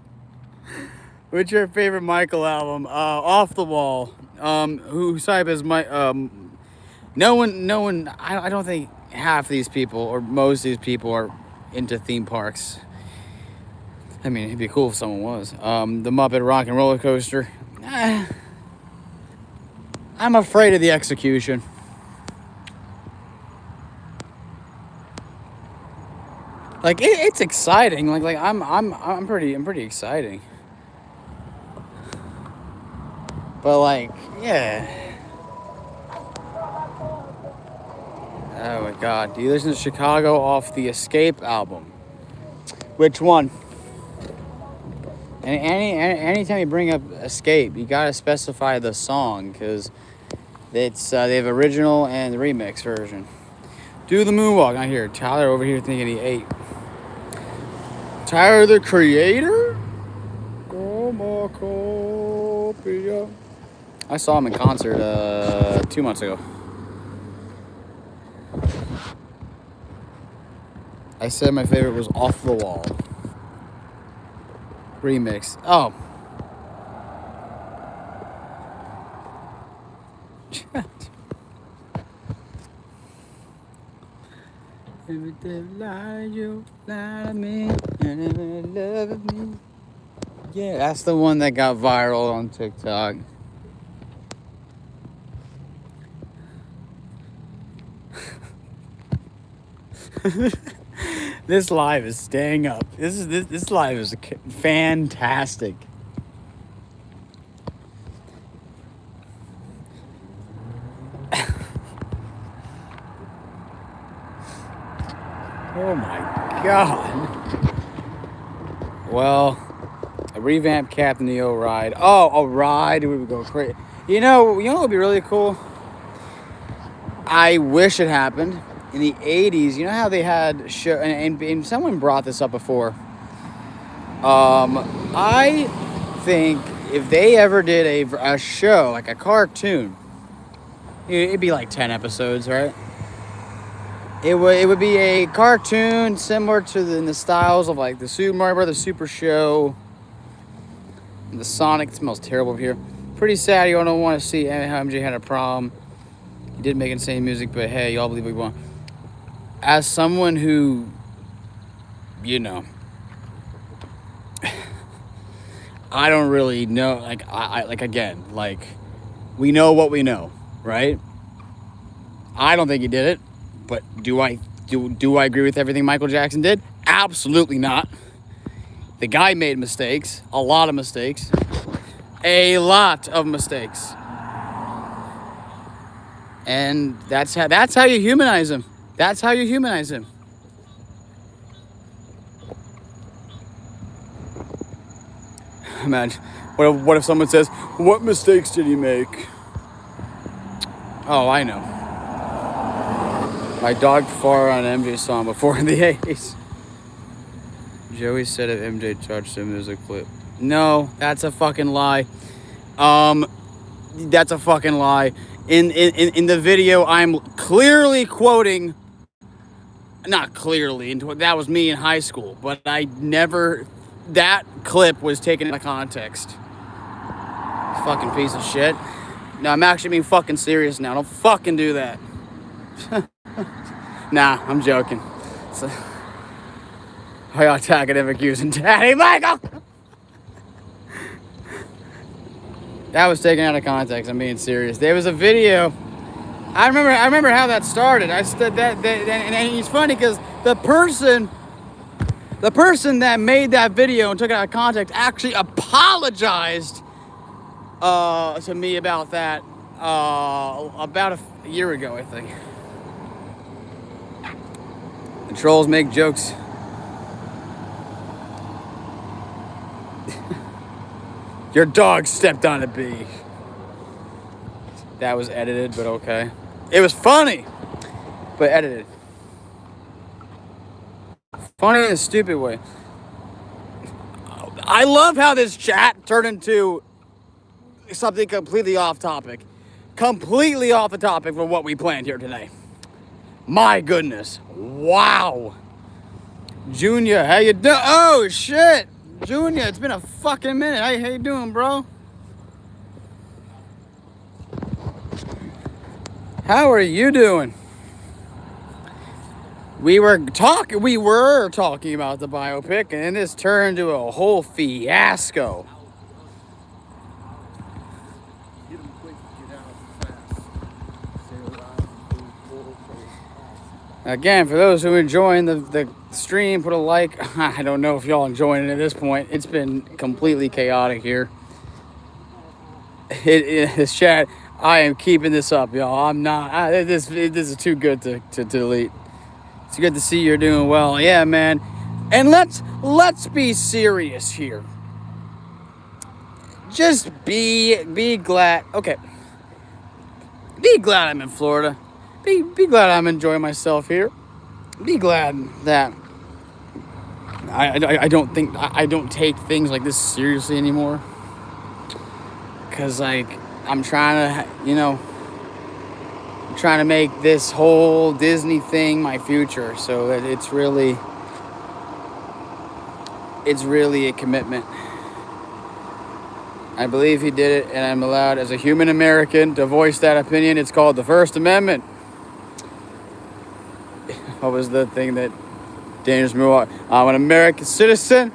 What's your favorite Michael album? Off the Wall. Whose type is my no one. I don't think half these people or most of these people are into theme parks. I mean, it'd be cool if someone was. The Muppet Rock and Roller Coaster. I'm afraid of the execution. Like it's exciting. Like I'm pretty exciting. But like, yeah. Oh my God! Do you listen to Chicago off the Escape album? Which one? And anytime you bring up Escape, you gotta specify the song because it's they have original and the remix version. Do the moonwalk. Not here. Tyler over here thinking he ate. Tyler the Creator. I saw him in concert 2 months ago. I said my favorite was Off the Wall. Remix. Oh. Every day lie you lie to me and love me. Yeah, that's the one that got viral on TikTok. This live is staying up. This live is fantastic. Oh my God. Well, a revamped Captain EO ride. Oh, a ride. We would go crazy. You know what would be really cool? I wish it happened. In the 80s, you know how they had show, and someone brought this up before. I think if they ever did a show, like a cartoon, it'd be like 10 episodes, right? It would be a cartoon similar to in the styles of like the Super Mario Brothers Super Show, and the Sonic. It smells terrible here. Pretty sad. You don't want to see how MJ had a problem. He did make insane music, but hey, y'all believe we won. As someone who, you know, I don't really know. Like again, we know what we know, right? I don't think he did it, but do I agree with everything Michael Jackson did? Absolutely not. The guy made mistakes, a lot of mistakes, and that's how you humanize him. That's how you humanize him. Imagine, what if someone says, "What mistakes did he make?" Oh, I know. My dog farted on an MJ song before in the 80s. Joey said if MJ touched him, there's a clip. No, that's a fucking lie. That's a fucking lie. In the video, I'm clearly quoting. Not clearly, that was me in high school, but that clip was taken out of context. Fucking piece of shit. No, I'm actually being fucking serious now. Don't fucking do that. Nah, I'm joking. So, why y'all academic using Daddy Michael? That was taken out of context. I'm being serious. There was a video. I remember how that started. I said that and it's funny because the person that made that video and took it out of context actually apologized to me about that about a year ago, I think. The trolls make jokes. Your dog stepped on a bee. That was edited, but okay. It was funny, but edited. Funny in a stupid way. I love how this chat turned into something completely off topic. Completely off the topic from what we planned here today. My goodness. Wow. Junior, how you doing? Oh, shit. Junior, it's been a fucking minute. How you doing, bro? How are you doing? We were talking about the biopic, and this turned into a whole fiasco. Again, for those who are enjoying the stream, put a like. I don't know if y'all enjoying it at this point. It's been completely chaotic here. This chat, I am keeping this up, y'all. I'm not. This is too good to delete. It's good to see you're doing well. Yeah, man. And let's be serious here. Just be glad. Okay. Be glad I'm in Florida. Be glad I'm enjoying myself here. Be glad that I don't take things like this seriously anymore. Cause like I'm trying to make this whole Disney thing my future. So that it's really a commitment. I believe he did it, and I'm allowed as a human American to voice that opinion. It's called the First Amendment. What was the thing that Daniels Milwaukee? I'm an American citizen,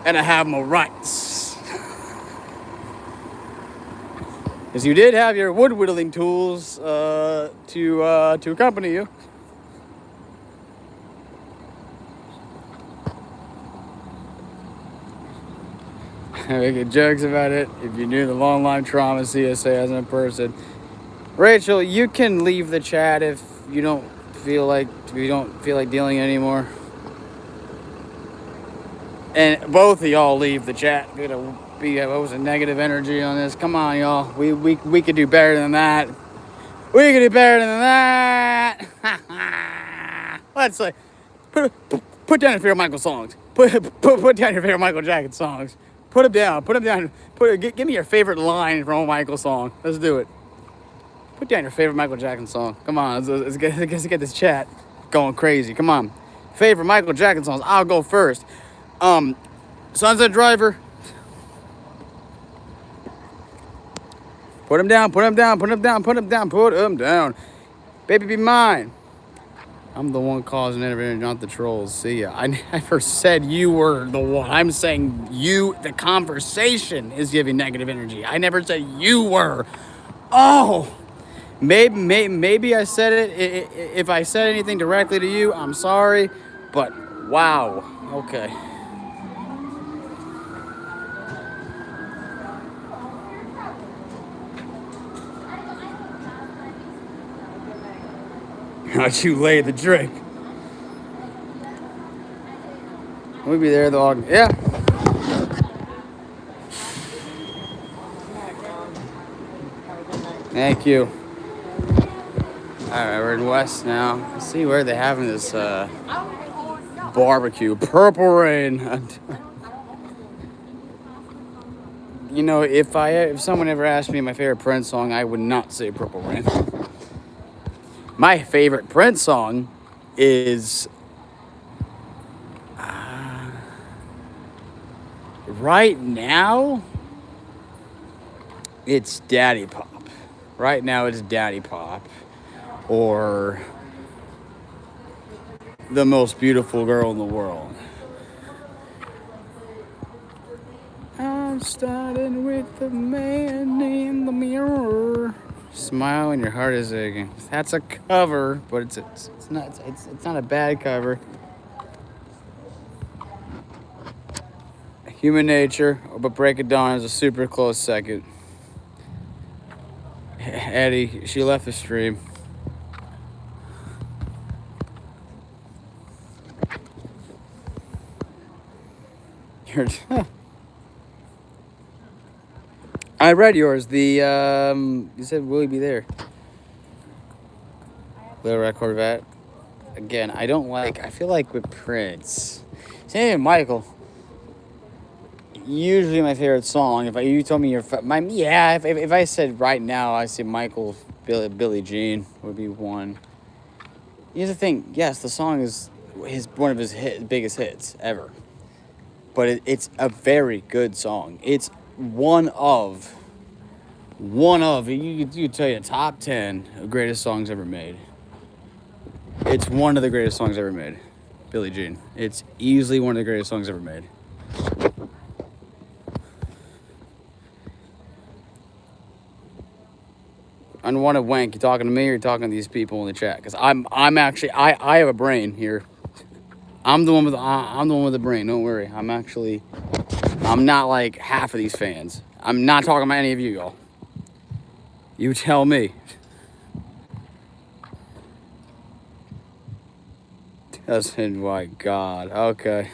and I have my rights. Because you did have your wood whittling tools to accompany you. I get jokes about it. If you knew the long line trauma CSA as a person, Rachel, you can leave the chat if you don't feel like dealing anymore. And both of y'all leave the chat. Gonna be what was a negative energy on this. Come on, y'all. We could do better than that. We could do better than that. Let's say put down your favorite Michael songs. Put down your favorite Michael Jackson songs. Put them down. Give me your favorite line from a Michael song. Let's do it. Put down your favorite Michael Jackson song. Come on, let's get this chat going crazy. Come on. Favorite Michael Jackson songs. I'll go first. Sunset Driver. Put them down. Baby Be Mine. I'm the one causing it, not the trolls. See ya. I never said you were the one. I'm saying the conversation is giving negative energy. I never said you were. Oh, maybe I said it. If I said anything directly to you, I'm sorry. But wow. Okay. How'd you lay the drink? We'll be there, dog. Yeah. Thank you. Alright, we're in West now. Let's see where they're having this barbecue. Purple Rain. You know, if someone ever asked me my favorite Prince song, I would not say Purple Rain. My favorite Prince song is right now it's Daddy Pop. Right now it's Daddy Pop or The Most Beautiful Girl in the World. I'm starting with the man in the mirror. Smile when your heart is aching. That's a cover, but it's not a bad cover. Human Nature, but Break It Down is a super close second. Eddie, she left the stream. I read yours. You said will he be there? Little Red Corvette. Again, I don't like. I feel like with Prince, same with Michael. Usually my favorite song. If you told me if I said right now, I say Michael, Billie Jean would be one. Here's the thing. Yes, the song is one of his biggest hits ever. But it's a very good song. It's one of you could tell you top 10 of greatest songs ever made. It's one of the greatest songs ever made. Billie Jean. It's easily one of the greatest songs ever made. Unwanted wank. You talking to me or you talking to these people in the chat? Because I'm actually I have a brain here. I'm the one with the brain. Don't worry. I'm not like half of these fans. I'm not talking about any of you, y'all. You tell me. Doesn't, my God. Okay.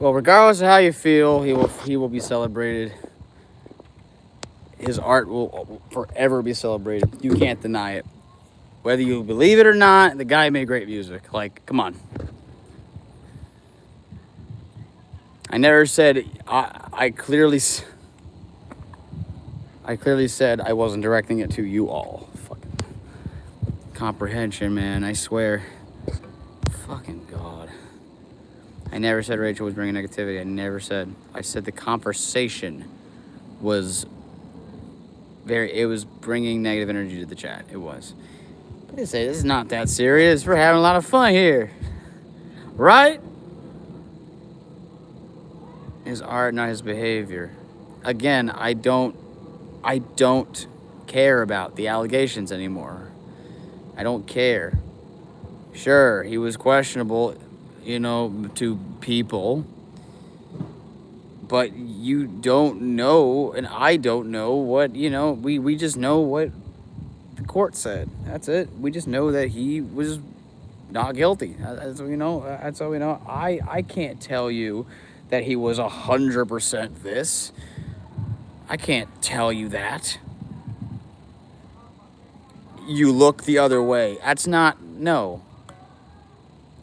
Well, regardless of how you feel, he will be celebrated. His art will forever be celebrated. You can't deny it. Whether you believe it or not, the guy made great music. Like, come on. I never said I clearly said I wasn't directing it to you all. Fucking comprehension, man. I swear. Fucking God. I never said Rachel was bringing negativity. I never said. I said the conversation was it was bringing negative energy to the chat. It was. But I say this is not that serious. We're having a lot of fun here. Right? His art, not his behavior. Again, I don't care about the allegations anymore. I don't care. Sure, he was questionable, to people. But you don't know, and I don't know what, we just know what the court said. That's it. We just know that he was not guilty. That's what we know. That's all we know. I can't tell you that he was 100% this. I can't tell you that. You look the other way. That's not, no.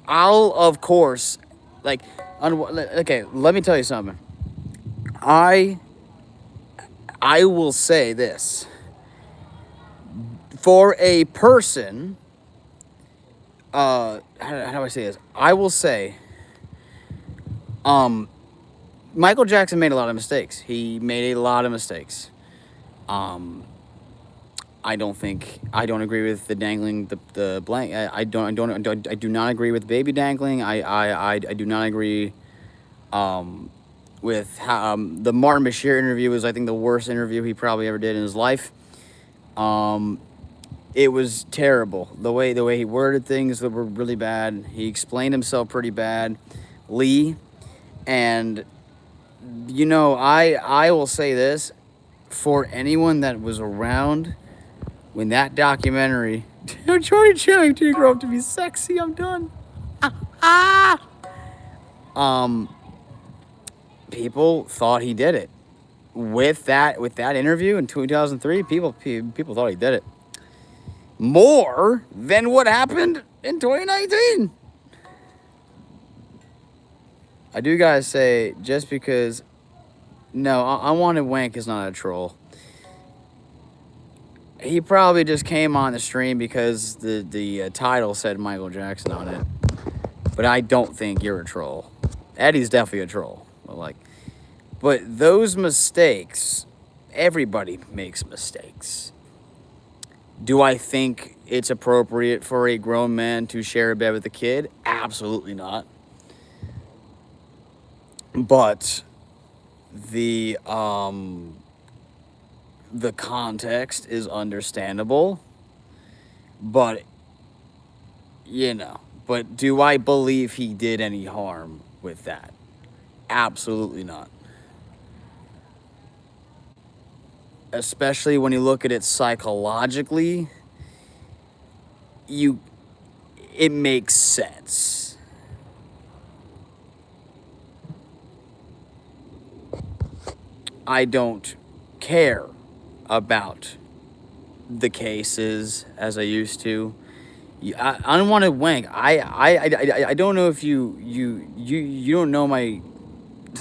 I'll, of course, okay, let me tell you something. I will say this. For a person, how do I say this? I will say, Michael Jackson made a lot of mistakes. He made a lot of mistakes. I don't agree with the dangling the blank. I do not agree with baby dangling. I do not agree with how the Martin Bashir interview was, I think, the worst interview he probably ever did in his life. It was terrible. The way he worded things that were really bad. He explained himself pretty bad. Lee, and I will say this, for anyone that was around when that documentary, Jordy Chang didn't grow up to be sexy. I'm done. People thought he did it. With that interview in 2003, people thought he did it more than what happened in 2019. I do gotta say, just because, no, I Wanted Wank is not a troll. He probably just came on the stream because the title said Michael Jackson on it. But I don't think you're a troll. Eddie's definitely a troll. But those mistakes, everybody makes mistakes. Do I think it's appropriate for a grown man to share a bed with a kid? Absolutely not. But the context is understandable. But, but do I believe he did any harm with that? Absolutely not. Especially when you look at it psychologically, it makes sense. I don't care about the cases as I used to. I don't want to wank. I don't know if you don't know my,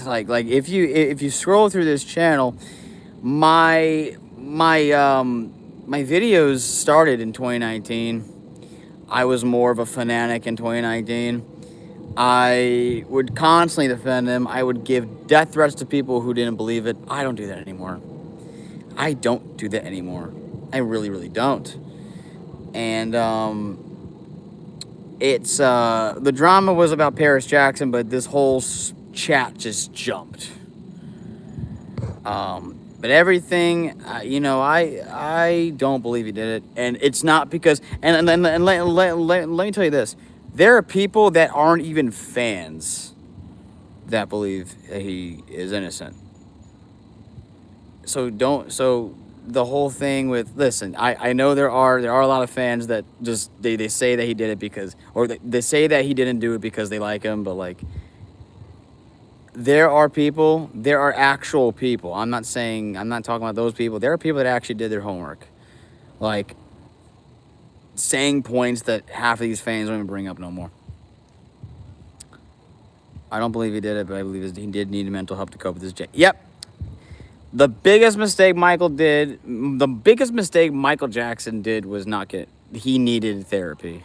like if you scroll through this channel, my videos started in 2019. I was more of a fanatic in 2019. I would constantly defend him. I would give death threats to people who didn't believe it. I don't do that anymore. I don't do that anymore. I really, really don't. And it's the drama was about Paris Jackson, but this whole chat just jumped. But everything, I don't believe he did it, and it's not because. And let me tell you this: there are people that aren't even fans that believe that he is innocent. So the whole thing with, listen, I know there are a lot of fans that just they say that he did it because, or they say that he didn't do it because they like him, but like, there are actual people. I'm not talking about those people. There are people that actually did their homework. Like, saying points that half of these fans don't even bring up no more. I don't believe he did it, but I believe he did need mental help to cope with this. Yep. The biggest mistake Michael Jackson did was he needed therapy.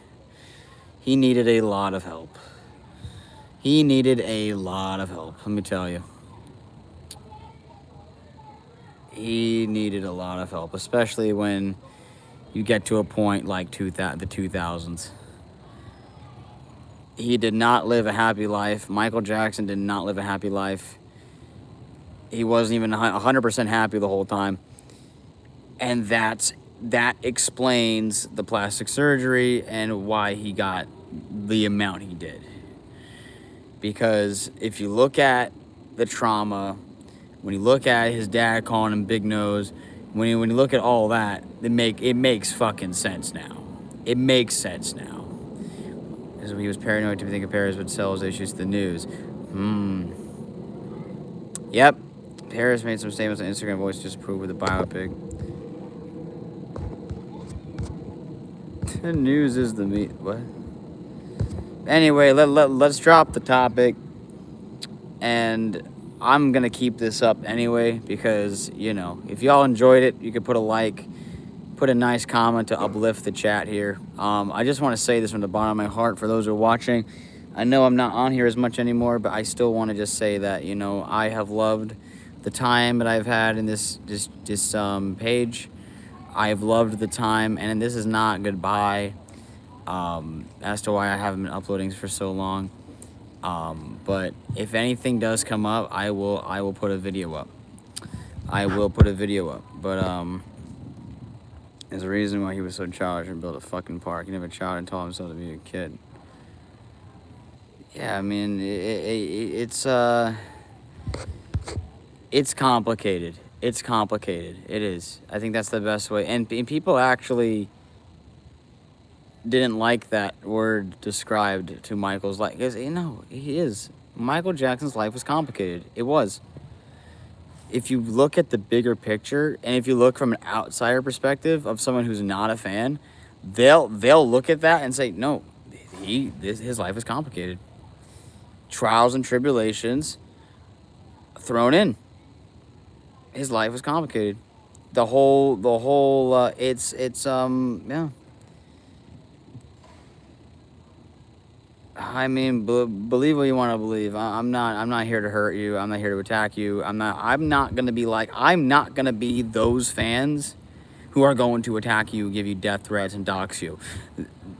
He needed a lot of help. He needed a lot of help, let me tell you. He needed a lot of help, especially when you get to a point like the 2000s. He did not live a happy life. Michael Jackson did not live a happy life. He wasn't even 100% happy the whole time. And that explains the plastic surgery and why he got the amount he did. Because if you look at the trauma, when you look at his dad calling him Big Nose, when you look at all that, it makes fucking sense now. It makes sense now. Because he was paranoid to think of Paris would sell his issues to the news. Yep. Paris made some statements on Instagram voice to disapprove with the biopic. The news is the meat. What? Anyway, let's drop the topic, and I'm gonna keep this up anyway because, if y'all enjoyed it, you could put a like, put a nice comment to uplift the chat here. I just want to say this from the bottom of my heart for those who are watching. I know I'm not on here as much anymore, but I still want to just say that, I have loved the time that I've had in this page. I've loved the time, and this is not goodbye. As to why I haven't been uploading for so long. But if anything does come up, I will put a video up. But there's a reason why he was so childish and built a fucking park. He never a child and taught himself to be a kid. Yeah, I mean, it's complicated. It's complicated. It is. I think that's the best way. And people actually didn't like that word described to Michael's life. Because, he is. Michael Jackson's life was complicated. It was. If you look at the bigger picture, and if you look from an outsider perspective of someone who's not a fan, they'll look at that and say, no, his life is complicated. Trials and tribulations thrown in. His life was complicated. Yeah. I mean, believe what you want to believe. I'm not here to hurt you. I'm not here to attack you. I'm not gonna be those fans who are going to attack you, give you death threats, and dox you.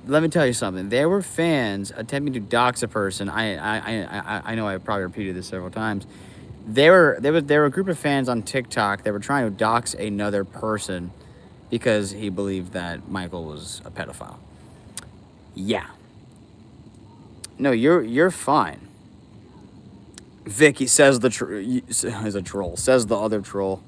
Let me tell you something. There were fans attempting to dox a person. I know I probably repeated this several times. There were a group of fans on TikTok that were trying to dox another person because he believed that Michael was a pedophile. Yeah. No, you're fine. Vicky says is a troll. Says the other troll.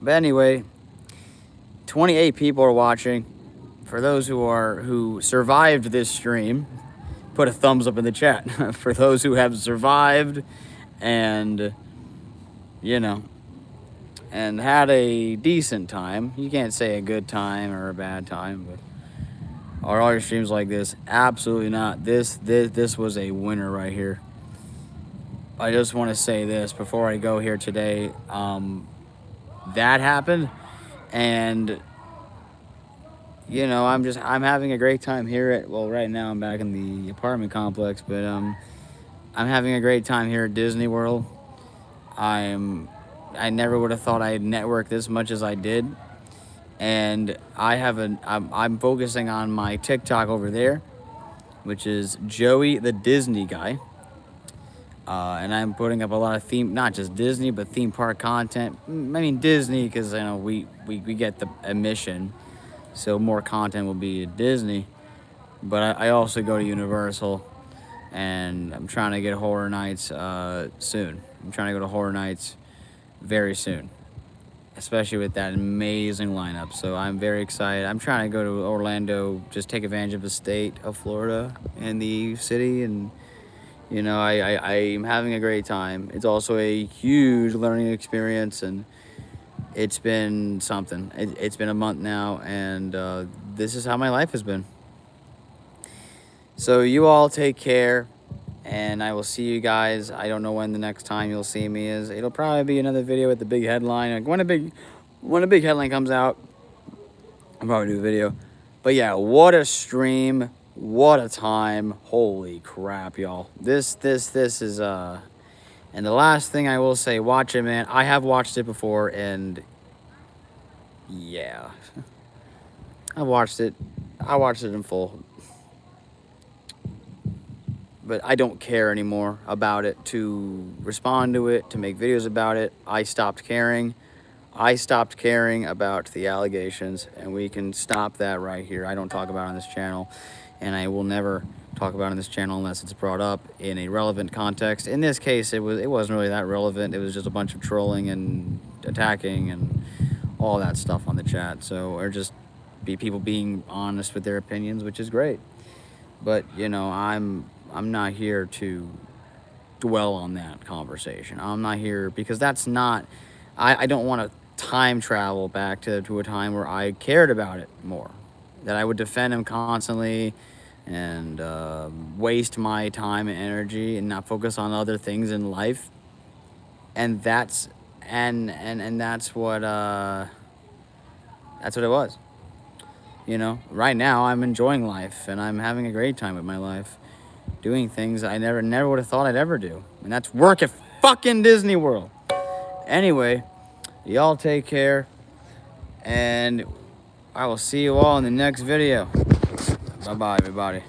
But anyway, 28 people are watching. For those who survived this stream, put a thumbs up in the chat for those who have survived and, you know, and had a decent time. You can't say a good time or a bad time, but are all your streams like this? Absolutely not. This was a winner right here. I just want to say this before I go here today. That happened, and you know, I'm having a great time here at, well, right now I'm back in the apartment complex, but I'm having a great time here at Disney World. I never would have thought I'd network this much as I did, and I'm focusing on my TikTok over there, which is Joey the Disney Guy. And I'm putting up a lot of not just Disney, but theme park content. I mean Disney, because, you know, we get the admission, so more content will be at Disney. But I also go to Universal, and I'm trying to get Horror Nights soon. I'm trying to go to Horror Nights very soon, especially with that amazing lineup. So I'm very excited. I'm trying to go to Orlando, just take advantage of the state of Florida and the city, and you know, I'm having a great time. It's also a huge learning experience, and it's been something. It's been a month now, and this is how my life has been. So you all take care, and I will see you guys. I don't know when the next time you'll see me is. It'll probably be another video with the big headline. Like when a big headline comes out, I'll probably do a video. But yeah, what a stream. What a time. Holy crap, y'all. This is and the last thing I will say, watch it, man. I have watched it before, and yeah. I watched it in full. But I don't care anymore about it, to respond to it, to make videos about it. I stopped caring. I stopped caring about the allegations, and we can stop that right here. I don't talk about it on this channel, and I will never talk about it on this channel unless it's brought up in a relevant context. In this case, it wasn't really that relevant. It was just a bunch of trolling and attacking and all that stuff on the chat. So, or just people being honest with their opinions, which is great. But, you know, I'm not here to dwell on that conversation. I'm not here because that's not, I don't want to time travel back to a time where I cared about it more, that I would defend him constantly and waste my time and energy and not focus on other things in life. And that's that's what it was. You know, right now I'm enjoying life, and I'm having a great time with my life, doing things I never would have thought I'd ever do, and that's work at fucking Disney World. Anyway, y'all take care, and I will see you all in the next video. Bye-bye, everybody.